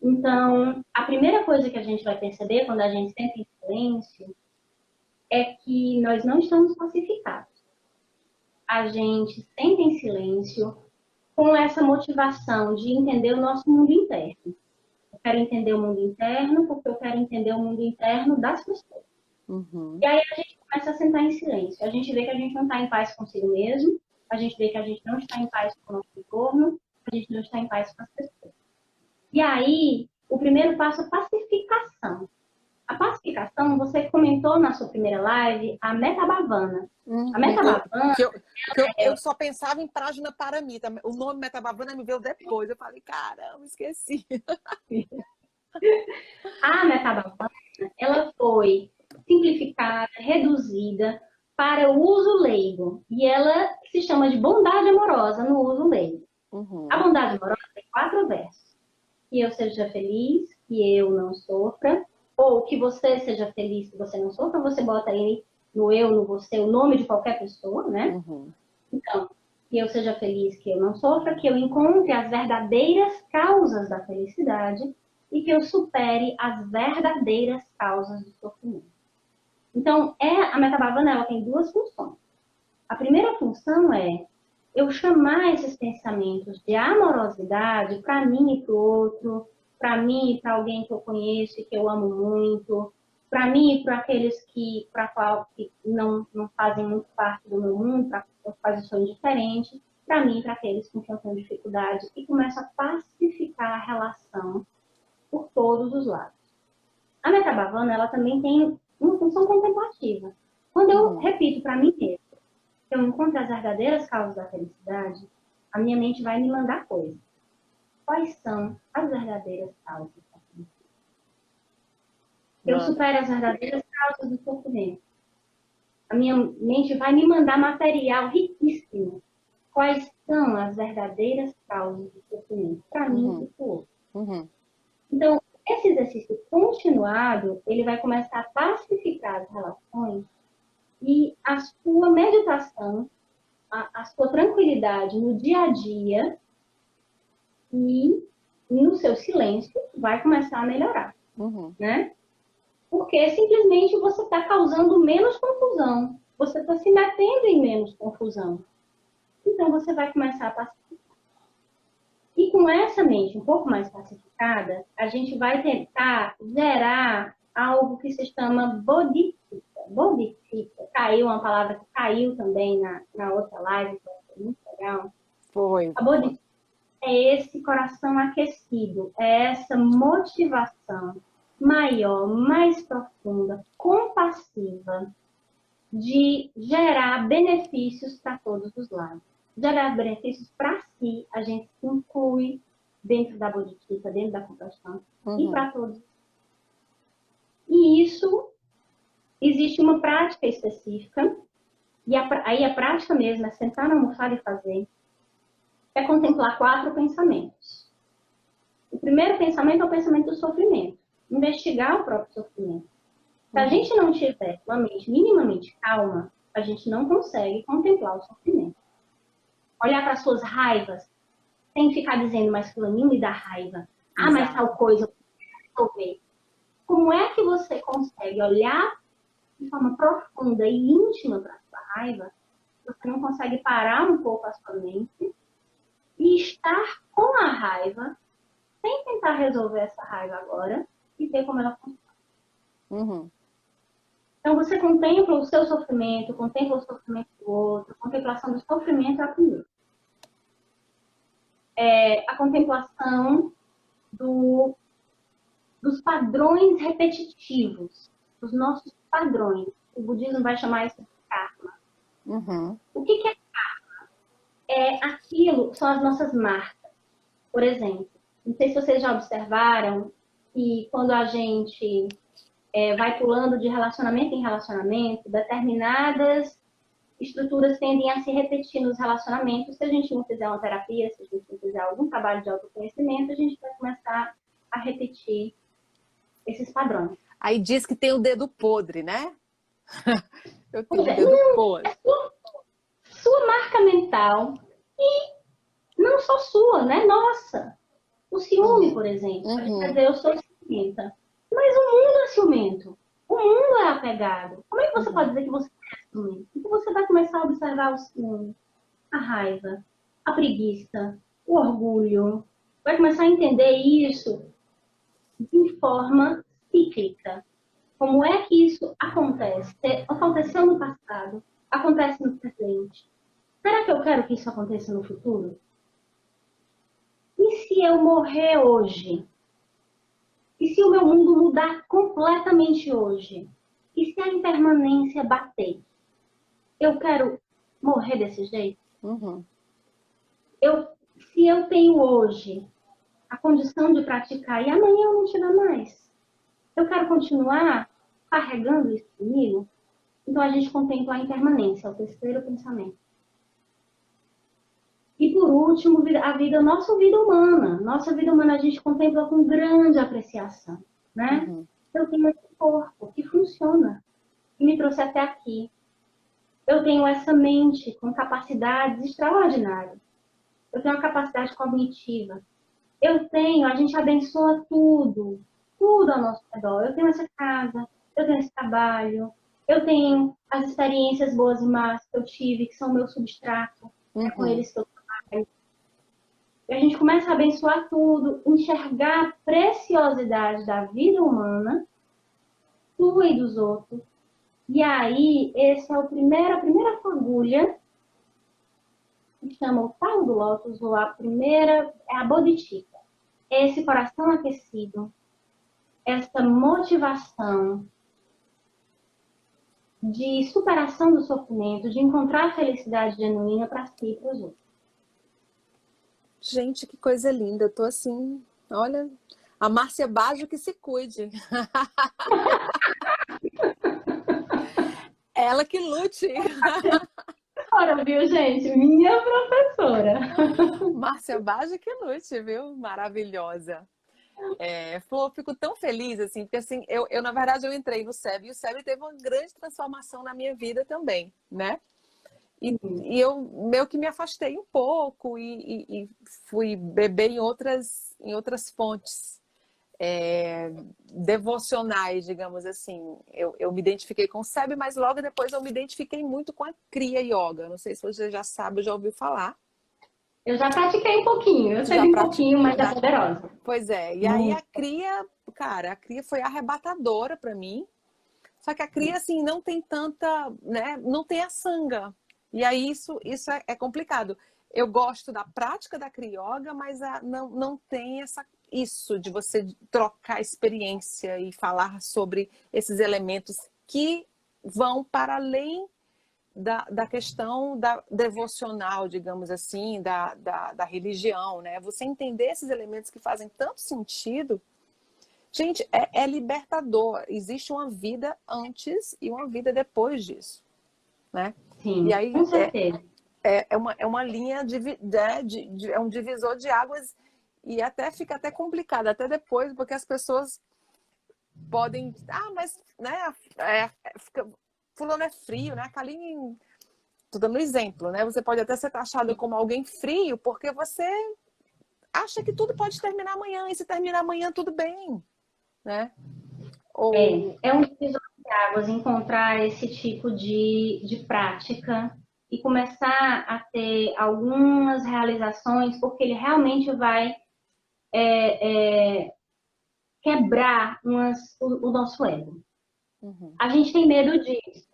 Então, a primeira coisa que a gente vai perceber quando a gente senta em silêncio é que nós não estamos pacificados. A gente senta em silêncio com essa motivação de entender o nosso mundo interno. Eu quero entender o mundo interno porque eu quero entender o mundo interno das pessoas. E aí a gente começa a sentar em silêncio. A gente vê que a gente não está em paz consigo mesmo, a gente vê que a gente não está em paz com o nosso entorno, a gente não está em paz com as pessoas. E aí, o primeiro passo é pacificação. A pacificação, você comentou na sua primeira live, a Metabhavana. A Metabhavana... Eu só pensava em página paramita. O nome Metabhavana me veio depois. Eu falei, caramba, esqueci. A Metabhavana, ela foi simplificada, reduzida para o uso leigo. E ela se chama de bondade amorosa no uso leigo. A bondade amorosa tem 4 versos. Que eu seja feliz, que eu não sofra, ou que você seja feliz, que você não sofra, você bota aí no eu, no você, o nome de qualquer pessoa, né? Então, que eu seja feliz, que eu não sofra, que eu encontre as verdadeiras causas da felicidade e que eu supere as verdadeiras causas do sofrimento. Então, a Metabhavana, ela tem 2 funções. A primeira função é eu chamar esses pensamentos de amorosidade para mim e para o outro, para mim e para alguém que eu conheço e que eu amo muito, para mim e para aqueles que não fazem muito parte do meu mundo, para os quais eu sou indiferente, para mim e para aqueles com quem eu tenho dificuldade, e começo a pacificar a relação por todos os lados. A Metabhavana, ela também tem uma função contemplativa. Quando eu repito para mim mesmo, que eu encontro as verdadeiras causas da felicidade, a minha mente vai me mandar coisas. Quais são as verdadeiras causas da felicidade? Eu supero as verdadeiras causas do sofrimento. A minha mente vai me mandar material riquíssimo. Quais são as verdadeiras causas do sofrimento? Para mim e para o outro. Então, esse exercício continuado, ele vai começar a pacificar as relações e a sua meditação, a sua tranquilidade no dia a dia e no seu silêncio vai começar a melhorar, né? Porque simplesmente você está causando menos confusão, você está se metendo em menos confusão. Então você vai começar a pacificar. E com essa mente um pouco mais pacificada, a gente vai tentar gerar algo que se chama bodhicitta. Bodhicitta, caiu uma palavra que caiu também na outra live, que foi muito legal. Foi. A bodhicitta é esse coração aquecido, é essa motivação maior, mais profunda, compassiva, de gerar benefícios para todos os lados. Gerar benefícios para si, a gente se inclui dentro da bodhicitta, dentro da compaixão, e para todos. E isso, existe uma prática específica, e aí a prática mesmo é sentar na almofada e fazer, é contemplar 4 pensamentos. O primeiro pensamento é o pensamento do sofrimento, investigar o próprio sofrimento. Se a gente não tiver uma mente minimamente calma, a gente não consegue contemplar o sofrimento. Olhar para as suas raivas, sem ficar dizendo, mas fulaninho me dá raiva. Ah, mas tal coisa, eu vou resolver. Como é que você consegue olhar de forma profunda e íntima para a sua raiva? Você não consegue parar um pouco a sua mente e estar com a raiva, sem tentar resolver essa raiva agora, e ver como ela funciona. Então, você contempla o seu sofrimento, contempla o sofrimento do outro. A contemplação do sofrimento é a primeira. A contemplação dos padrões repetitivos, dos nossos padrões. O budismo vai chamar isso de karma. O que é karma? São as nossas marcas. Por exemplo, não sei se vocês já observaram que quando a gente vai pulando de relacionamento em relacionamento, determinadas estruturas tendem a se repetir nos relacionamentos. Se a gente não fizer uma terapia, se a gente não fizer algum trabalho de autoconhecimento, a gente vai começar a repetir esses padrões. Aí diz que tem o dedo podre, né? Eu tenho o dedo podre. Sua marca mental e não só sua, né? Nossa. O ciúme, por exemplo. A gente vai dizer, eu sou ciumenta. Mas o mundo é ciumento. O mundo é apegado. Como é que você pode dizer que você é ciumento? Então você vai começar a observar o ciúme, a raiva, a preguiça, o orgulho. Vai começar a entender isso de forma cíclica. Como é que isso acontece? Aconteceu no passado, acontece no presente. Será que eu quero que isso aconteça no futuro? E se eu morrer hoje? E se o meu mundo mudar completamente hoje? E se a impermanência bater? Eu quero morrer desse jeito? Se eu tenho hoje a condição de praticar e amanhã eu não tiver mais, eu quero continuar carregando isso comigo? Então a gente contempla a impermanência, é o terceiro pensamento. E por último, nossa vida humana. Nossa vida humana a gente contempla com grande apreciação, né? Eu tenho esse corpo que funciona, que me trouxe até aqui. Eu tenho essa mente com capacidades extraordinárias. Eu tenho uma capacidade cognitiva. A gente abençoa tudo ao nosso redor. Eu tenho essa casa, eu tenho esse trabalho, eu tenho as experiências boas e más que eu tive, que são o meu substrato, é com eles que eu trabalho. E a gente começa a abençoar tudo, enxergar a preciosidade da vida humana, tua e dos outros. E aí, esse é a primeira fagulha, que chama o tal do lótus, ou a primeira, é a bodhicitta. É esse coração aquecido, essa motivação de superação do sofrimento, de encontrar a felicidade genuína para si e para os outros. Gente, que coisa linda. Eu tô assim, olha, a Márcia Baggio que se cuide. Ela que lute. Ora, viu, gente? Minha professora. Márcia Baggio que lute, viu? Maravilhosa. Flor, eu fico tão feliz, assim, porque assim, na verdade, eu entrei no SEB e o SEB teve uma grande transformação na minha vida também, né? E eu meio que me afastei um pouco e fui beber em outras fontes devocionais, digamos assim. Eu me identifiquei com o SEB, mas logo depois eu me identifiquei muito com a Kriya Yoga. Não sei se você já sabe, já ouviu falar. Eu já pratiquei um pouquinho, eu Tu sei já bem pouquinho, praticou? mas é poderosa. Pois é. E aí a Muito. cria, cara, a cria foi arrebatadora para mim. Só que a cria, assim, não tem tanta, né? Não tem a sanga. E aí isso é complicado. Eu gosto da prática da crioga, mas não tem isso de você trocar experiência e falar sobre esses elementos que vão para além da questão da devocional, digamos assim, da religião, né? Você entender esses elementos que fazem tanto sentido. Gente, é libertador. Existe uma vida antes e uma vida depois disso, né? E Sim, aí com certeza. é uma linha é um divisor de águas e até fica até complicado até depois, porque as pessoas podem, mas né, fica, fulano é frio, né? Kaline, tô dando um exemplo, né? Você pode até ser taxado como alguém frio porque você acha que tudo pode terminar amanhã e se terminar amanhã tudo bem, né? Ou É um divisor de águas encontrar esse tipo de prática e começar a ter algumas realizações, porque ele realmente vai quebrar o nosso ego. uhum, A gente tem medo disso.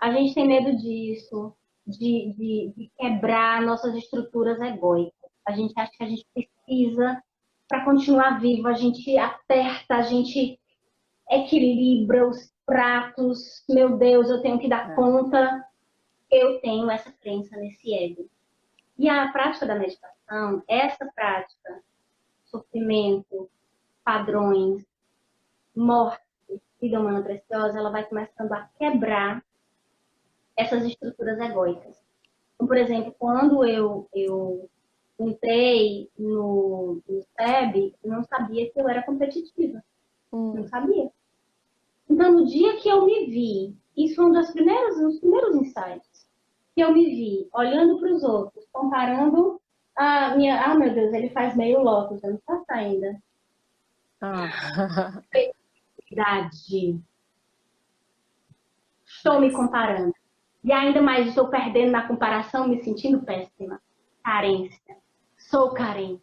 A gente tem medo disso, de quebrar nossas estruturas egóicas. A gente acha que a gente precisa, para continuar vivo, a gente aperta, a gente equilibra os pratos. Meu Deus, eu tenho que dar é, conta. Eu tenho essa crença nesse ego. E a prática da meditação, essa prática, sofrimento, padrões, morte, vida humana preciosa, ela vai começando a quebrar essas estruturas egóicas. Então, por exemplo, quando eu entrei no SEB, eu não sabia que eu era competitiva. Não hum, sabia. Então, no dia que eu me vi, isso foi um dos primeiros insights, que eu me vi olhando para os outros, comparando a minha. Ah, meu Deus, ele faz meio lótus, eu não faço ainda. ah. Idade. Estou me comparando. E ainda mais estou perdendo na comparação, me sentindo péssima. Carência. Sou carente.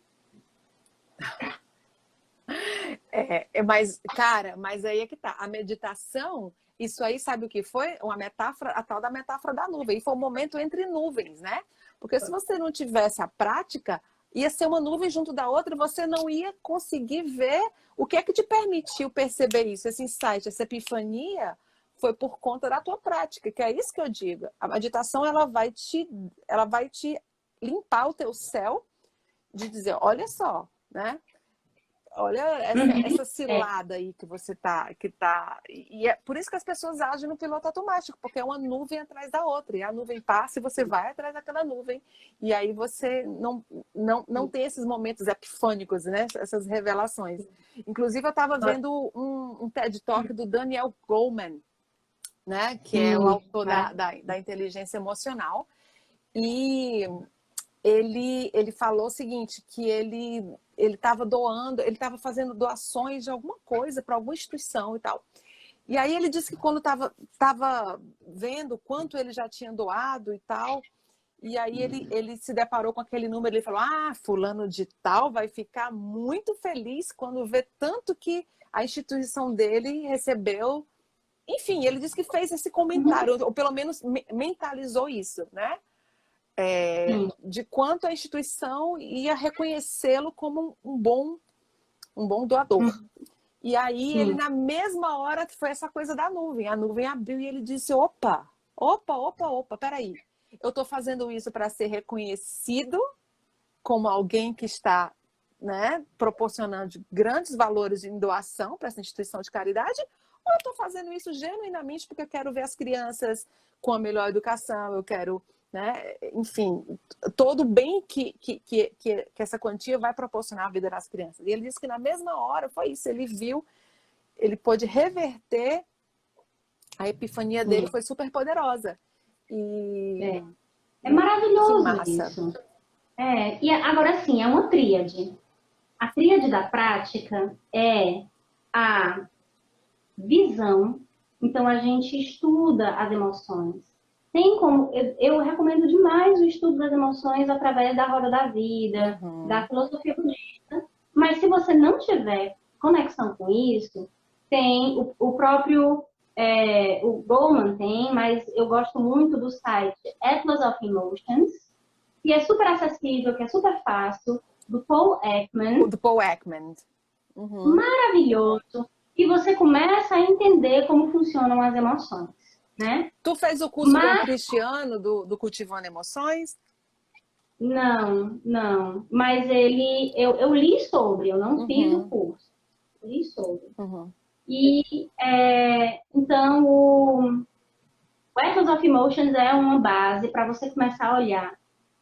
Mas, cara, mas aí é que tá. A meditação, isso aí, sabe o que foi? Uma metáfora, a tal da metáfora da nuvem. E foi um momento entre nuvens, né? Porque se você não tivesse a prática, ia ser uma nuvem junto da outra e você não ia conseguir ver o que é que te permitiu perceber isso. Esse insight, essa epifania foi por conta da tua prática, que é isso que eu digo. A meditação, ela vai te limpar o teu céu de dizer, olha só, né? Olha Uhum. essa É. cilada aí que você tá. E é por isso que as pessoas agem no piloto automático, porque é uma nuvem atrás da outra. E a nuvem passa e você vai atrás daquela nuvem. E aí você não tem esses momentos epifânicos, né? Essas revelações. Inclusive, eu estava vendo um TED Talk do Daniel Goleman, né? Que é o Sim, autor da inteligência emocional. E ele falou o seguinte, que ele estava doando, ele estava fazendo doações de alguma coisa para alguma instituição e tal. E aí ele disse que quando estava vendo quanto ele já tinha doado e tal, e aí ele se deparou com aquele número, ele falou, fulano de tal vai ficar muito feliz quando vê tanto que a instituição dele recebeu. Enfim, ele disse que fez esse comentário, ou pelo menos mentalizou isso, né? sim. De quanto a instituição ia reconhecê-lo como um bom doador. E aí ele, Sim. na mesma hora, foi essa coisa da nuvem. A nuvem abriu e ele disse, opa, peraí. Eu estou fazendo isso para ser reconhecido como alguém que está, né, proporcionando grandes valores em doação para essa instituição de caridade, ou eu estou fazendo isso genuinamente porque eu quero ver as crianças com a melhor educação, eu quero, né, enfim, todo o bem que essa quantia vai proporcionar à vida das crianças. E ele disse que na mesma hora foi isso, ele viu, ele pôde reverter, a epifania dele foi super poderosa. É, E é que maravilhoso massa. isso. E agora sim, é uma tríade. A tríade da prática é a visão. Então, a gente estuda as emoções. tem como, eu recomendo demais o estudo das emoções através da roda da vida, da filosofia budista, mas se você não tiver conexão com isso, tem o próprio, o Goleman tem, mas eu gosto muito do site Atlas of Emotions, que é super acessível, que é super fácil, do Paul Ekman. Do Paul Ekman. Maravilhoso. E você começa a entender como funcionam as emoções, né? Tu fez o curso com o Cristiano do Cultivando Emoções? Não, não. Mas eu li sobre, eu não fiz o curso. Eu li sobre. E então o Atlas of Emotions é uma base para você começar a olhar.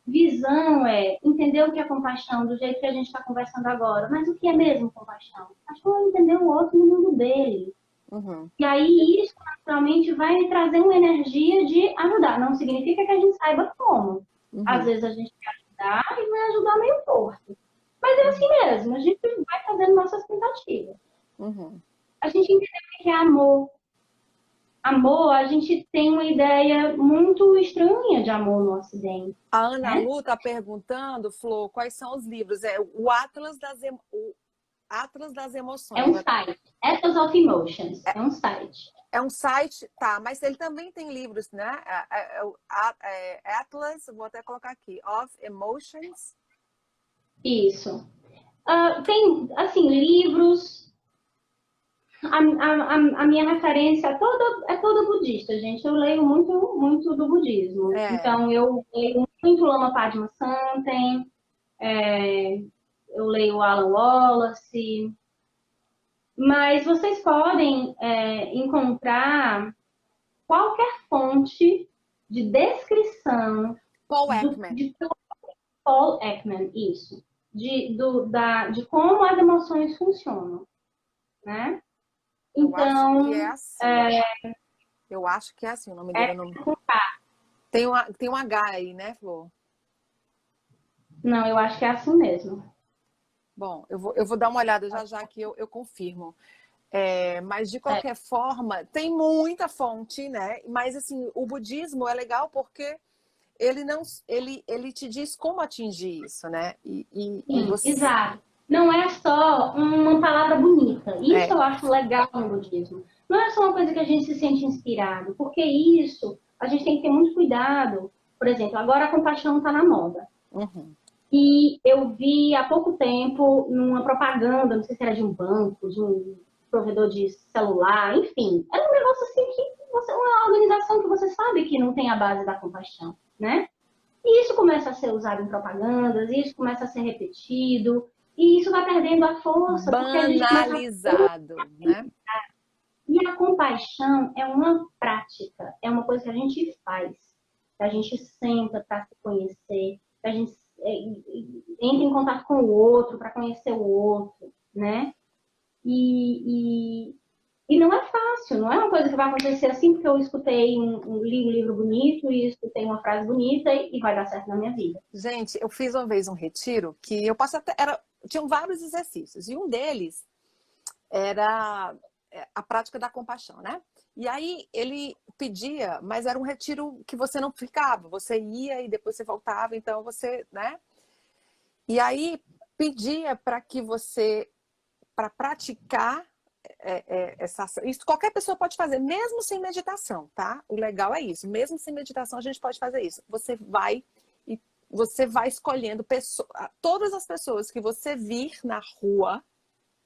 Visão é entender o que é compaixão, do jeito que a gente está conversando agora. Mas o que é mesmo compaixão? Compaixão é entender o outro no mundo dele. E aí isso naturalmente vai trazer uma energia de ajudar. Não significa que a gente saiba como. Às vezes a gente quer ajudar e vai ajudar meio torto. Mas é assim mesmo, a gente vai fazendo nossas tentativas. A gente entender o que é amor. Amor, a gente tem uma ideia muito estranha de amor no Ocidente. A Ana Lu está perguntando, Flor, quais são os livros? É o Atlas das Emoções. É um site. Atlas of Emotions. É um site. É um site, tá, mas ele também tem livros, né? Atlas, vou até colocar aqui, of Emotions. Isso. Tem, assim, livros. A minha referência é toda budista, gente. Eu leio muito, muito do budismo. Então, eu leio muito Lama Padma Santen, eu leio Alan Wallace. Mas vocês podem encontrar qualquer fonte de descrição Paul Ekman. de Paul Ekman, isso. De como as emoções funcionam, né? Então, eu acho que é assim o nome dele. Tem um H aí, né, Flor? Não, eu acho que é assim mesmo. Bom, eu vou dar uma olhada já que eu confirmo. Mas, de qualquer forma, tem muita fonte, né? Mas, assim, o budismo é legal porque ele te diz como atingir isso, né? Exato. Não é só uma palavra bonita. Isso eu acho legal no budismo. Não é só uma coisa que a gente se sente inspirado, porque isso a gente tem que ter muito cuidado. Por exemplo, agora a compaixão está na moda. E eu vi há pouco tempo numa propaganda, não sei se era de um banco, de um provedor de celular, enfim. Era um negócio assim que uma organização que você sabe que não tem a base da compaixão, né? E isso começa a ser usado em propagandas, isso começa a ser repetido, e isso vai perdendo a força. Banalizado, né? E a compaixão é uma prática, é uma coisa que a gente faz, que a gente senta para se conhecer, que a gente entra em contato com o outro para conhecer o outro, né? E não é fácil, não é uma coisa que vai acontecer assim porque eu escutei li um livro bonito e escutei uma frase bonita e vai dar certo na minha vida. Gente, eu fiz uma vez um retiro que eu passei tinham vários exercícios e um deles era a prática da compaixão, né? E aí ele pedia, mas era um retiro que você não ficava, você ia e depois você voltava, então você, né? E aí pedia para que você, para praticar essa ação. Isso qualquer pessoa pode fazer, mesmo sem meditação, tá? O legal é isso, mesmo sem meditação a gente pode fazer isso. Você vai escolhendo todas as pessoas que você vir na rua,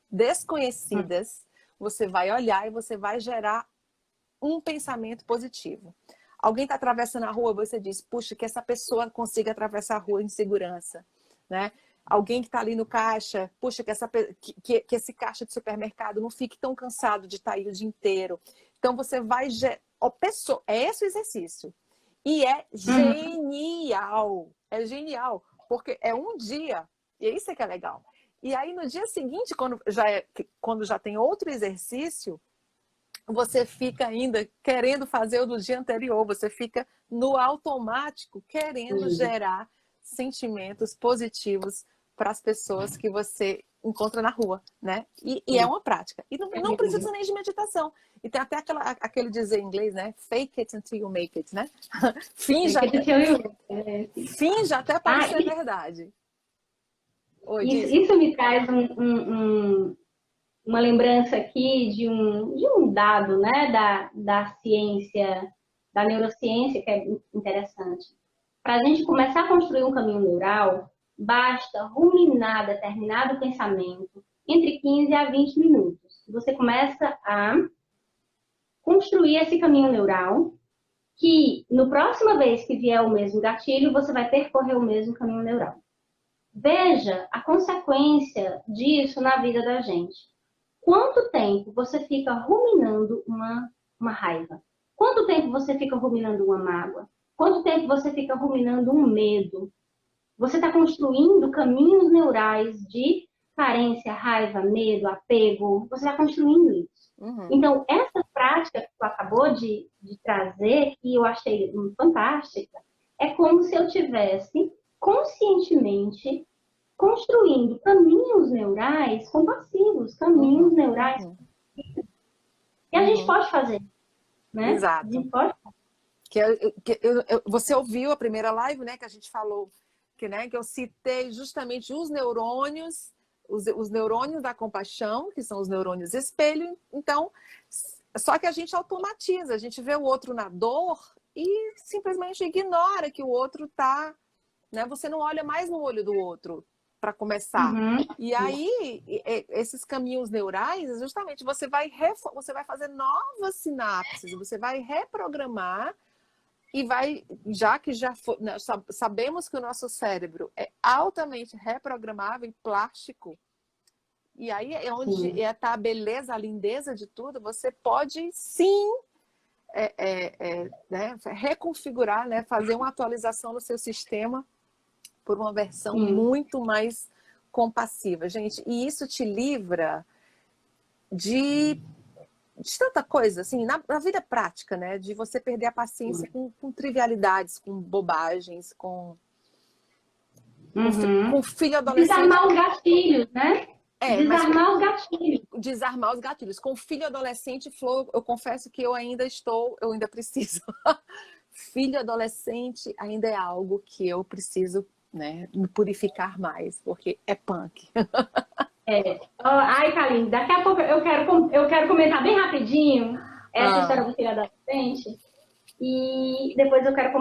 desconhecidas, você vai olhar e você vai gerar um pensamento positivo. Alguém está atravessando a rua, você diz, puxa, que essa pessoa consiga atravessar a rua em segurança, né? Alguém que está ali no caixa, puxa, que esse caixa de supermercado não fique tão cansado de estar aí o dia inteiro. Então, você vai... É esse o exercício. E é genial. É genial. Porque é um dia, e é isso que é legal. E aí, no dia seguinte, quando já tem outro exercício, você fica ainda querendo fazer o do dia anterior. Você fica no automático querendo gerar sentimentos positivos para as pessoas que você encontra na rua, né? E é uma prática. E não precisa nem de meditação. E tem até aquele dizer em inglês, né? Fake it until you make it, né? Finja até parecer verdade. Oi, isso me traz uma lembrança aqui de um dado, né, da ciência, da neurociência, que é interessante. Para a gente começar a construir um caminho neural, basta ruminar determinado pensamento entre 15 a 20 minutos. Você começa a construir esse caminho neural, que no próxima vez que vier o mesmo gatilho, você vai percorrer o mesmo caminho neural. Veja a consequência disso na vida da gente. Quanto tempo você fica ruminando uma raiva? Quanto tempo você fica ruminando uma mágoa? Quanto tempo você fica ruminando um medo? Você está construindo caminhos neurais de carência, raiva, medo, apego. Você está construindo isso. Uhum. Então, essa prática que tu acabou de trazer, que eu achei fantástica, é como se eu tivesse conscientemente construindo caminhos neurais compassivos, caminhos neurais. E a gente pode fazer, né? Exato. A gente pode fazer. Você ouviu a primeira live, né, que a gente falou, né, que eu citei justamente os neurônios, os neurônios da compaixão, que são os neurônios espelho. Então, só que a gente automatiza, a gente vê o outro na dor e simplesmente ignora que o outro está, né? Você não olha mais no olho do outro para começar. E aí, esses caminhos neurais, justamente, você vai fazer novas sinapses, você vai reprogramar e vai, sabemos que o nosso cérebro é altamente reprogramável e plástico. E aí é onde está a beleza, a lindeza de tudo. Você pode sim né, reconfigurar, né, fazer uma atualização no seu sistema por uma versão muito mais compassiva, gente. E isso te livra de tanta coisa, assim, na vida prática, né? De você perder a paciência com trivialidades, com bobagens, com filho adolescente. Desarmar os gatilhos, né? Desarmar os gatilhos. Desarmar os gatilhos. Com filho adolescente, Flor, eu confesso que eu ainda preciso. Filho adolescente ainda é algo que eu preciso, né, me purificar mais, porque é punk. Ai, Kaline, daqui a pouco eu quero comentar bem rapidinho essa história do filho adolescente. E depois eu quero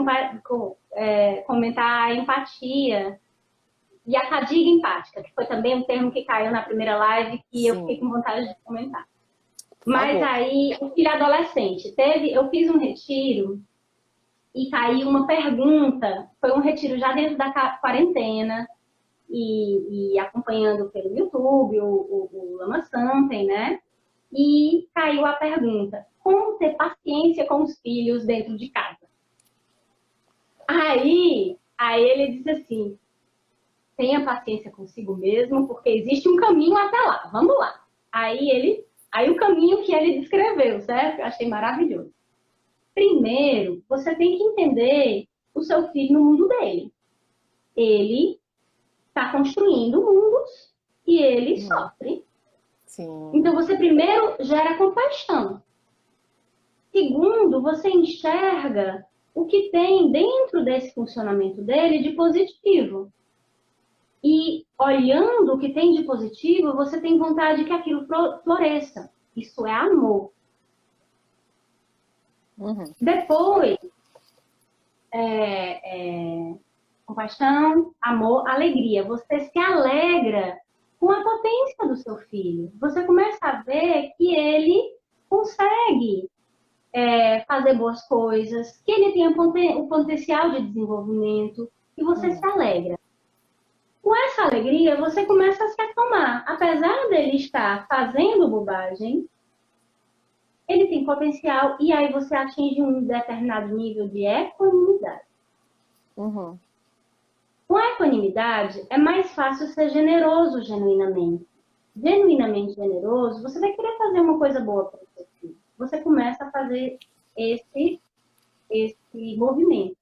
comentar a empatia e a fadiga empática, que foi também um termo que caiu na primeira live que eu fiquei com vontade de comentar. Mas aí, o filho adolescente, eu fiz um retiro e caiu uma pergunta, foi um retiro já dentro da quarentena, e acompanhando pelo YouTube, o Lama Santem, né? E caiu a pergunta: como ter paciência com os filhos dentro de casa? Aí ele disse assim: tenha paciência consigo mesmo, porque existe um caminho até lá, vamos lá. Aí o caminho que ele descreveu, certo? Eu achei maravilhoso. Primeiro, você tem que entender o seu filho no mundo dele. Ele está construindo mundos e ele sofre. Sim. Então, você primeiro gera compaixão. Segundo, você enxerga o que tem dentro desse funcionamento dele de positivo. E olhando o que tem de positivo, você tem vontade que aquilo floresça. Isso é amor. Depois, compaixão, amor, alegria. Você se alegra com a potência do seu filho. Você começa a ver que ele consegue fazer boas coisas, que ele tem o potencial de desenvolvimento, e você se alegra. Com essa alegria, você começa a se acalmar. Apesar dele estar fazendo bobagem, ele tem potencial, e aí você atinge um determinado nível de equanimidade. Com a equanimidade, é mais fácil ser generoso genuinamente. Genuinamente generoso, você vai querer fazer uma coisa boa para o seu filho. Você começa a fazer esse movimento.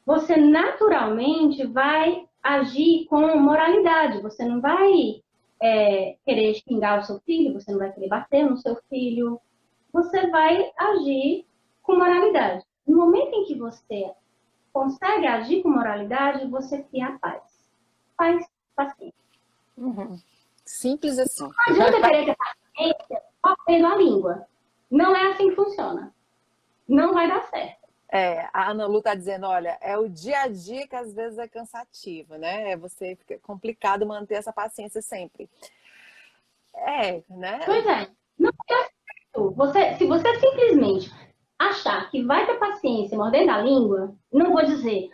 Você naturalmente vai agir com moralidade. Você não vai querer xingar o seu filho, você não vai querer bater no seu filho. Você vai agir com moralidade. No momento em que você consegue agir com moralidade, você cria a paz. Paz, paciência. Uhum. Simples assim. Não adianta querer ter paciência só tendo a língua. Não é assim que funciona. Não vai dar certo. A Ana Lu está dizendo, olha, é o dia a dia que às vezes é cansativo, né? Fica complicado manter essa paciência sempre. Né? Pois é. Não é certo. Se você simplesmente achar que vai ter paciência mordendo a língua, não vou dizer.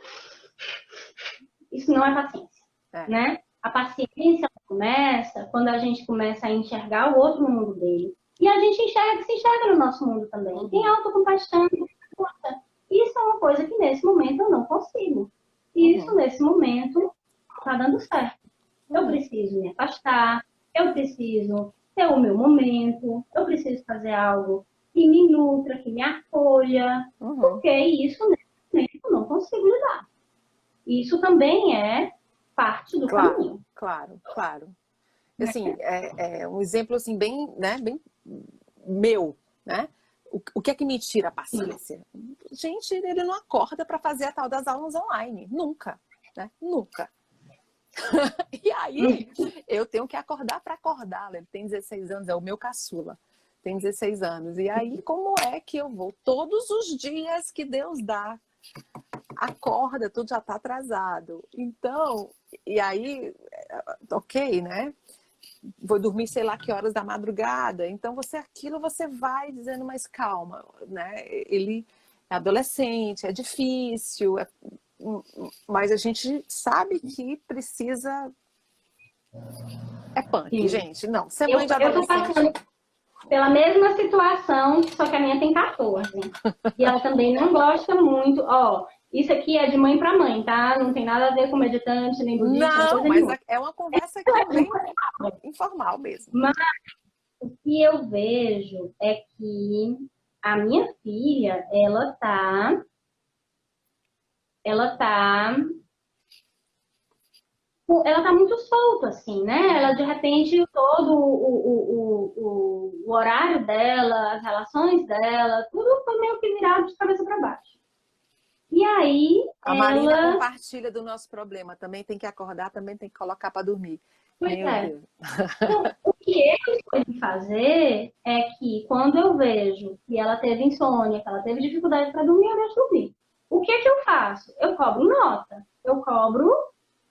Isso não é paciência, né? A paciência começa quando a gente começa a enxergar o outro no mundo dele. E a gente se enxerga no nosso mundo também. Tem autocompaixão. Isso é uma coisa que nesse momento eu não consigo. Isso nesse momento não está dando certo. Eu preciso me afastar, eu preciso ter o meu momento, eu preciso fazer algo que me nutra, que me acolha, porque isso nesse momento eu não consigo lidar. Isso também é parte do caminho. Claro. Assim, um exemplo assim, bem, né, bem meu, né? O que é que me tira a paciência? Gente, ele não acorda para fazer a tal das aulas online. Nunca, né? Nunca. E aí, eu tenho que acordar para acordá-lo. Ele tem 16 anos, é o meu caçula. Tem 16 anos. E aí, como é que eu vou? Todos os dias que Deus dá, acorda, tudo já está atrasado. Então, e aí, ok, né? Vou dormir sei lá que horas da madrugada. Então, você vai dizendo, mas calma, né? Ele é adolescente, é difícil, mas a gente sabe que precisa... É punk, gente. Não, ser mãe de adolescente... Eu tô passando pela mesma situação, só que a minha tem 14. E ela também não gosta muito. Ó, isso aqui é de mãe para mãe, tá? Não tem nada a ver com meditante, nem budista, não, mas nenhuma. é uma conversa aqui bem informal mesmo. Mas o que eu vejo é que a minha filha, ela tá muito solta, assim, né? Ela, de repente, todo o horário dela, as relações dela, tudo foi meio que virado de cabeça para baixo. E aí, a Marina compartilha do nosso problema. Também tem que acordar, também tem que colocar para dormir. Pois Meu Deus. Então, o que eu escolhi fazer é que, quando eu vejo que ela teve insônia, que ela teve dificuldade para dormir, eu deixo dormir. O que eu faço? Eu cobro nota. Eu cobro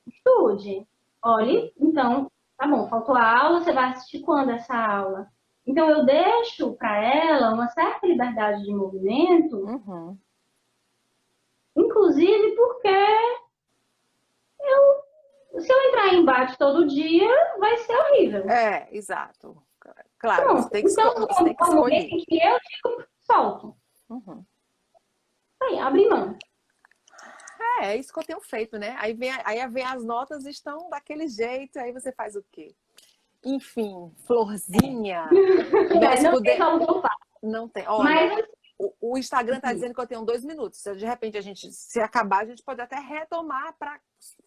estude. Olhe, então, tá bom, faltou a aula, você vai assistir quando essa aula? Então, eu deixo para ela uma certa liberdade de movimento, inclusive porque se eu entrar em embate todo dia, vai ser horrível. Exato. Claro, pronto. você tem que, então, você tem que escolher. Em que eu digo, solto. Aí, abre mão. É isso que eu tenho feito, né? Aí vem as notas estão daquele jeito, aí você faz o quê? Enfim, florzinha. Não tem como eu faço. Não tem. Olha, mas... o Instagram está dizendo que eu tenho 2 minutos. Se de repente se acabar, a gente pode até retomar para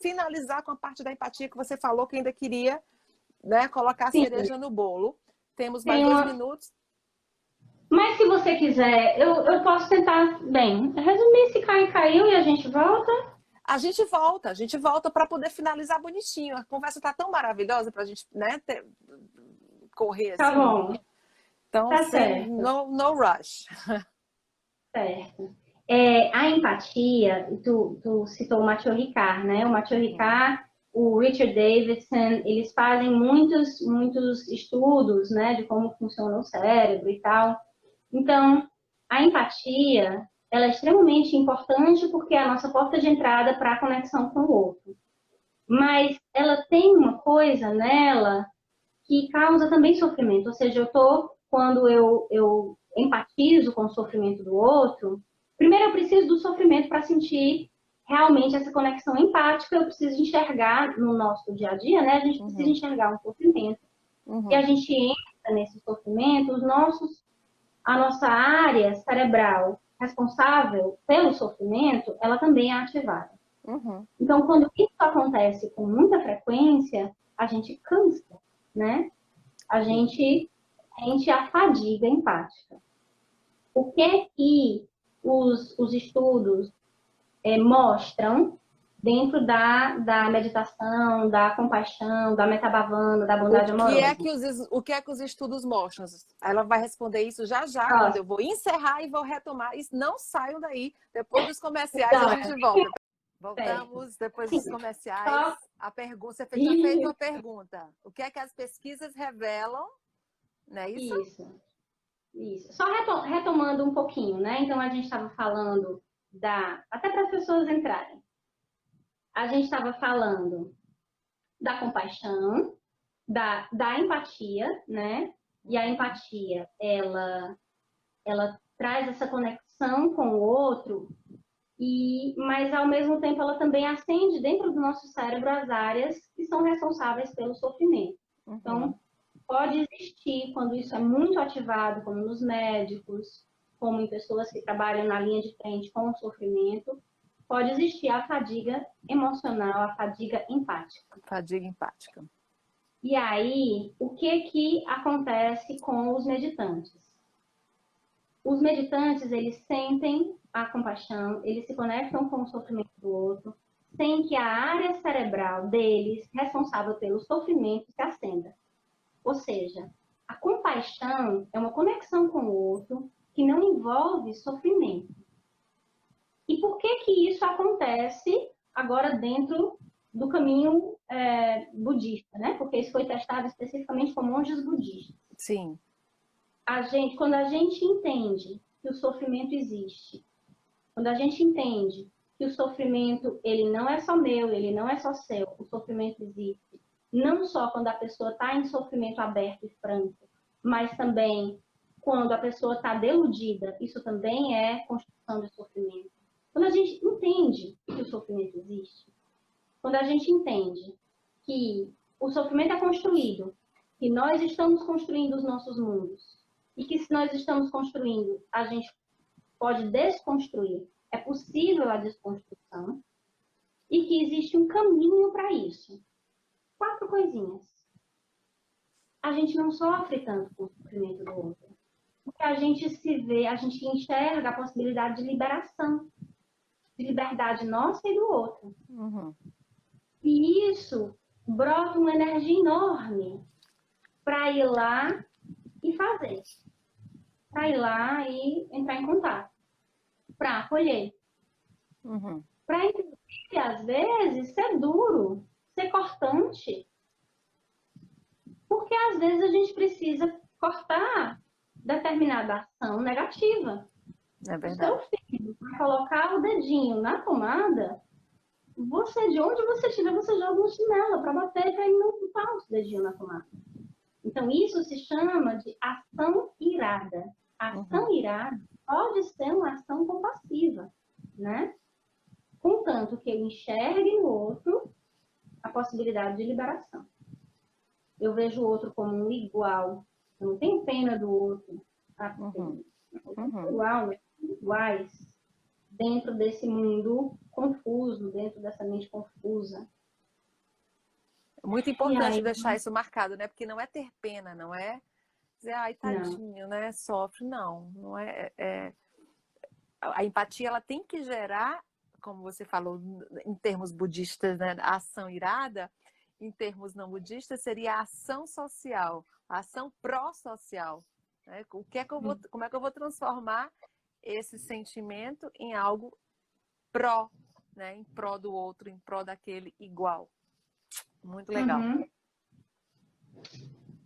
finalizar com a parte da empatia que você falou que ainda queria, né, colocar a cereja no bolo. Temos mais 2 minutos. Mas se você quiser, eu posso tentar, resumir, se caiu e a gente volta. A gente volta para poder finalizar bonitinho. A conversa tá tão maravilhosa para a gente, né, correr assim. Tá bom. Então, tá certo. No rush. Certo. A empatia, tu citou o Matthieu Ricard, né? O Matthieu Ricard, o Richard Davidson, eles fazem muitos estudos, né, de como funciona o cérebro e tal. Então, a empatia, ela é extremamente importante porque é a nossa porta de entrada para a conexão com o outro. Mas ela tem uma coisa nela que causa também sofrimento. Ou seja, quando eu empatizo com o sofrimento do outro, primeiro eu preciso do sofrimento para sentir realmente essa conexão empática. Eu preciso enxergar no nosso dia a dia, né? A gente precisa enxergar um sofrimento. E a gente entra nesse sofrimento, a nossa área cerebral responsável pelo sofrimento, ela também é ativada. Uhum. Então, quando isso acontece com muita frequência, a gente cansa, né? A gente sente a fadiga empática. O que os estudos mostram dentro da meditação, da compaixão, da metabhavana, da bondade amorosa? O que é que os estudos mostram? Ela vai responder isso já já, quando Nossa, eu vou encerrar e vou retomar. E não saiam daí. Depois dos comerciais a então, gente volta. certo. Voltamos depois Assim, dos comerciais. só... A pergunta, você tinha feito uma pergunta. O que é que as pesquisas revelam? Não é isso? Isso, isso. Só retomando um pouquinho, né? Então, a gente estava falando até para as pessoas entrarem. A gente estava falando da compaixão, da empatia, né? E a empatia, ela traz essa conexão com o outro, mas ao mesmo tempo ela também acende dentro do nosso cérebro as áreas que são responsáveis pelo sofrimento. Uhum. Então, pode existir, quando isso é muito ativado, como nos médicos, como em pessoas que trabalham na linha de frente com o sofrimento, pode existir a fadiga emocional, a fadiga empática. Fadiga empática. E aí, o que acontece com os meditantes? Os meditantes, eles sentem a compaixão, eles se conectam com o sofrimento do outro, sem que a área cerebral deles, responsável pelo sofrimento, se acenda. Ou seja, a compaixão é uma conexão com o outro que não envolve sofrimento. E por que isso acontece agora dentro do caminho budista, né? Porque isso foi testado especificamente com monges budistas. Sim. Quando a gente entende que o sofrimento existe, quando a gente entende que o sofrimento ele não é só meu, ele não é só seu, o sofrimento existe, não só quando a pessoa está em sofrimento aberto e franco, mas também quando a pessoa está deludida, isso também é construção de sofrimento. Quando a gente entende que o sofrimento existe, quando a gente entende que o sofrimento é construído, que nós estamos construindo os nossos mundos, e que se nós estamos construindo, a gente pode desconstruir, é possível a desconstrução, e que existe um caminho para isso. 4 coisinhas. A gente não sofre tanto com o sofrimento do outro. Porque a gente se vê, a gente enxerga a possibilidade de liberação, de liberdade nossa e do outro. Uhum. E isso brota uma energia enorme para ir lá e fazer. Para ir lá e entrar em contato. Para acolher. Uhum. Para entender que, às vezes, ser duro, ser cortante. Porque, às vezes, a gente precisa cortar determinada ação negativa. É O seu verdade. filho vai colocar o dedinho na tomada, você, de onde você estiver, você joga um chinelo para bater para ele não botar o dedinho na tomada. Então, isso se chama de ação irada. A ação irada pode ser uma ação compassiva, né? Contanto que eu enxergue no outro a possibilidade de liberação. Eu vejo o outro como um igual. Eu não tenho pena do outro. Igual, iguais, dentro desse mundo confuso, dentro dessa mente confusa. Muito E importante aí, deixar isso marcado, né? Porque não é ter pena, não é dizer, ai, tadinho, né? Sofre, não. Não é. A empatia, ela tem que gerar, como você falou, em termos budistas, né? A ação irada, em termos não budistas, seria a ação social, a ação pró-social. Né? Como é que eu vou transformar esse sentimento em algo pró, né? Em pró do outro, em pró daquele igual. Muito legal.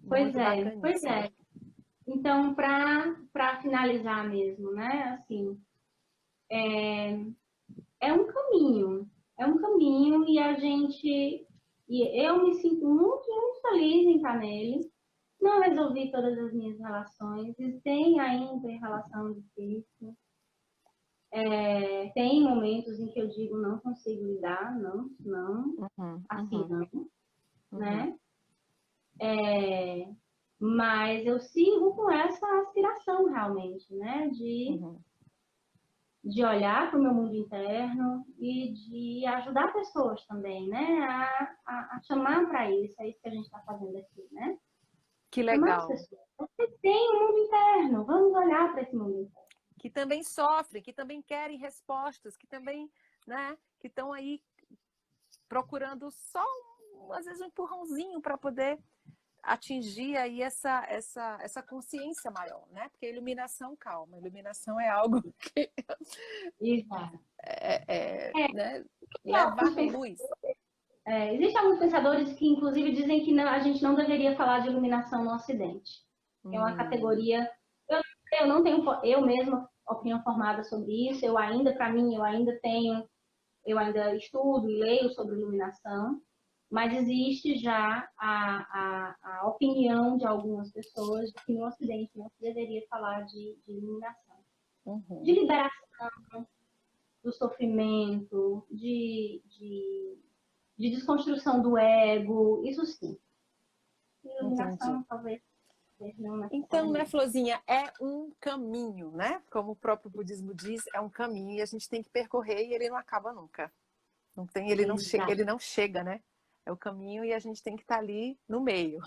Pois Muito é, pois bacaníssimo. é. Então, para finalizar mesmo, né? Assim, é um caminho e eu me sinto muito, muito feliz em estar nele. Não resolvi todas as minhas relações, e tem ainda relação difícil. Tem momentos em que eu digo não consigo lidar, assim não, né? Mas eu sigo com essa aspiração realmente, né? de olhar para o meu mundo interno e de ajudar pessoas também, né? A chamar para isso. É isso que a gente está fazendo aqui, né? Que Chamar as legal. pessoas. Você tem um mundo interno, vamos olhar para esse mundo interno. Que também sofrem, que também querem respostas, que também, né, que estão aí procurando só, às vezes, um empurrãozinho para poder atingir aí essa consciência maior, né? Porque a iluminação, calma, a iluminação é algo que Exato. né, Alguns levar luz. Existem alguns pensadores que, inclusive, dizem que a gente não deveria falar de iluminação no Ocidente. É uma categoria. Eu não tenho, eu mesma, opinião formada sobre isso. Eu ainda, para mim, eu ainda estudo e leio sobre iluminação, mas existe já a opinião de algumas pessoas de que no Ocidente não se deveria falar de iluminação, de liberação do sofrimento, de desconstrução do ego, isso sim. Entendi. Iluminação, talvez não Então, né, necessariamente. Florzinha, é um caminho, né? Como o próprio budismo diz, é um caminho e a gente tem que percorrer e ele não acaba nunca. Não tem, Exato. ele não chega, né? É o caminho e a gente tem que estar ali no meio.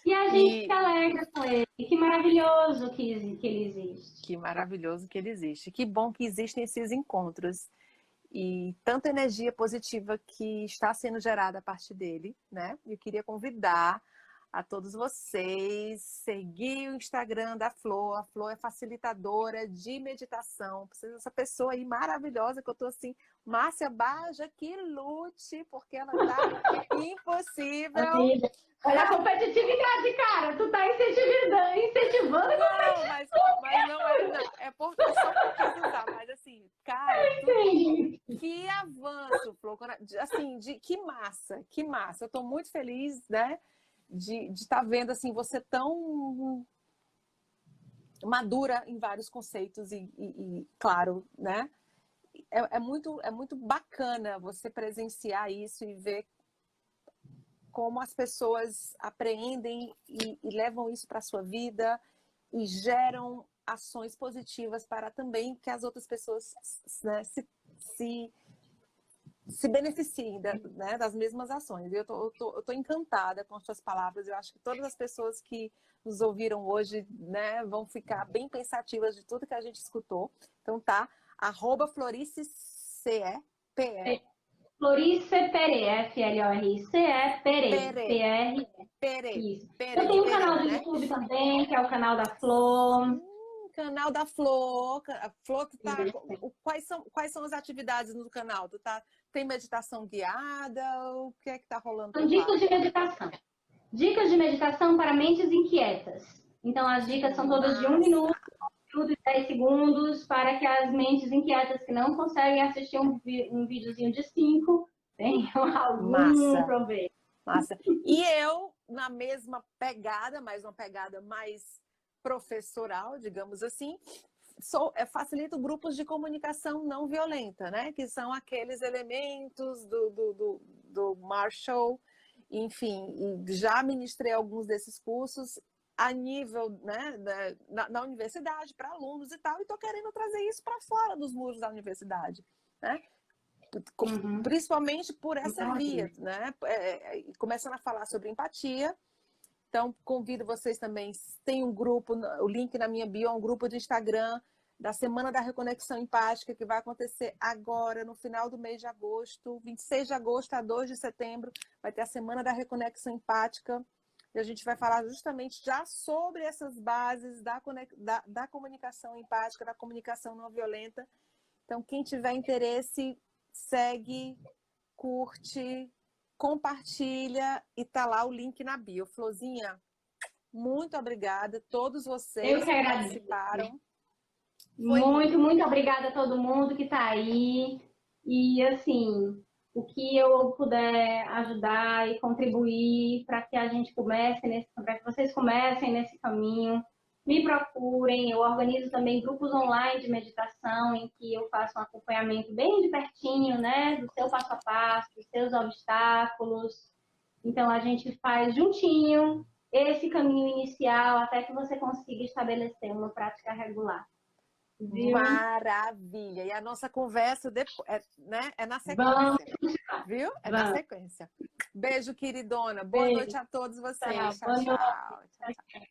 E a gente E fica alegre com ele. Que maravilhoso que ele existe. que maravilhoso que ele existe. Que bom que existem esses encontros e tanta energia positiva que está sendo gerada a partir dele, né? Eu queria convidar a todos vocês seguir o Instagram da Flor. A Flor é facilitadora de meditação. Precisa dessa pessoa aí maravilhosa que eu tô assim, Márcia Baja, que lute, porque ela tá impossível. Amiga, olha a competitividade, cara. Tu tá incentivando a Não, mas não é, não. É só porque eu quis usar, mas assim, cara, competição. que avanço, Flor. Assim, que massa, que massa. Eu tô muito feliz, né, de estar vendo assim você tão madura em vários conceitos e claro, né? É muito bacana você presenciar isso e ver como as pessoas apreendem e levam isso para a sua vida e geram ações positivas para também que as outras pessoas, né, se beneficiem né, das mesmas ações. Eu tô encantada com as suas palavras. Eu acho que todas as pessoas que nos ouviram hoje, né, vão ficar bem pensativas de tudo que a gente escutou. Então tá, @floricepe, Florice Pere, Florice Pere, Pere, PR, Pere, isso. Pere Eu de tenho um canal Pereira, do né? YouTube também, que é o canal da Flor. Canal da Flor. A Flor, tu tá. Quais são as atividades no canal? Tem meditação guiada? O que é que tá rolando São por dicas lá? de meditação. Dicas de meditação para mentes inquietas. Então, as dicas são todas de 1 minuto, Massa, 1 minuto e 10 segundos, para que as mentes inquietas que não conseguem assistir um videozinho de 5 tenham algum massa, proveito. massa. E eu, na mesma pegada, mas uma pegada mais professoral, digamos assim, facilito grupos de comunicação não violenta, né? Que são aqueles elementos do Marshall, enfim, e já ministrei alguns desses cursos a nível, né, na universidade, para alunos e tal, e estou querendo trazer isso para fora dos muros da universidade, né? Uhum. Principalmente por essa via, Maravilha. né? Começando a falar sobre empatia. Então, convido vocês também. Tem um grupo, o link na minha bio, é um grupo de Instagram da Semana da Reconexão Empática, que vai acontecer agora, no final do mês de agosto, 26 de agosto a 2 de setembro, vai ter a Semana da Reconexão Empática, e a gente vai falar justamente já sobre essas bases da comunicação empática, da comunicação não violenta. Então, quem tiver interesse, segue, curte, compartilha e tá lá o link na bio. Florzinha, muito obrigada a todos Eu vocês que que agradeço. participaram. Foi Muito, lindo. muito obrigada a todo mundo que está aí. E, assim, o que eu puder ajudar e contribuir para que a gente para que vocês comecem nesse caminho, me procurem. Eu organizo também grupos online de meditação em que eu faço um acompanhamento bem de pertinho, né, do seu passo a passo, dos seus obstáculos. Então, a gente faz juntinho esse caminho inicial até que você consiga estabelecer uma prática regular. Viu? Maravilha! E a nossa conversa depois, né? É na Vamos, sequência, viu? É na vamos. sequência. Beijo, queridona. Boa noite Beijo. a todos Tchau. vocês. Tchau, Boa tchau. Tchau, noite. tchau.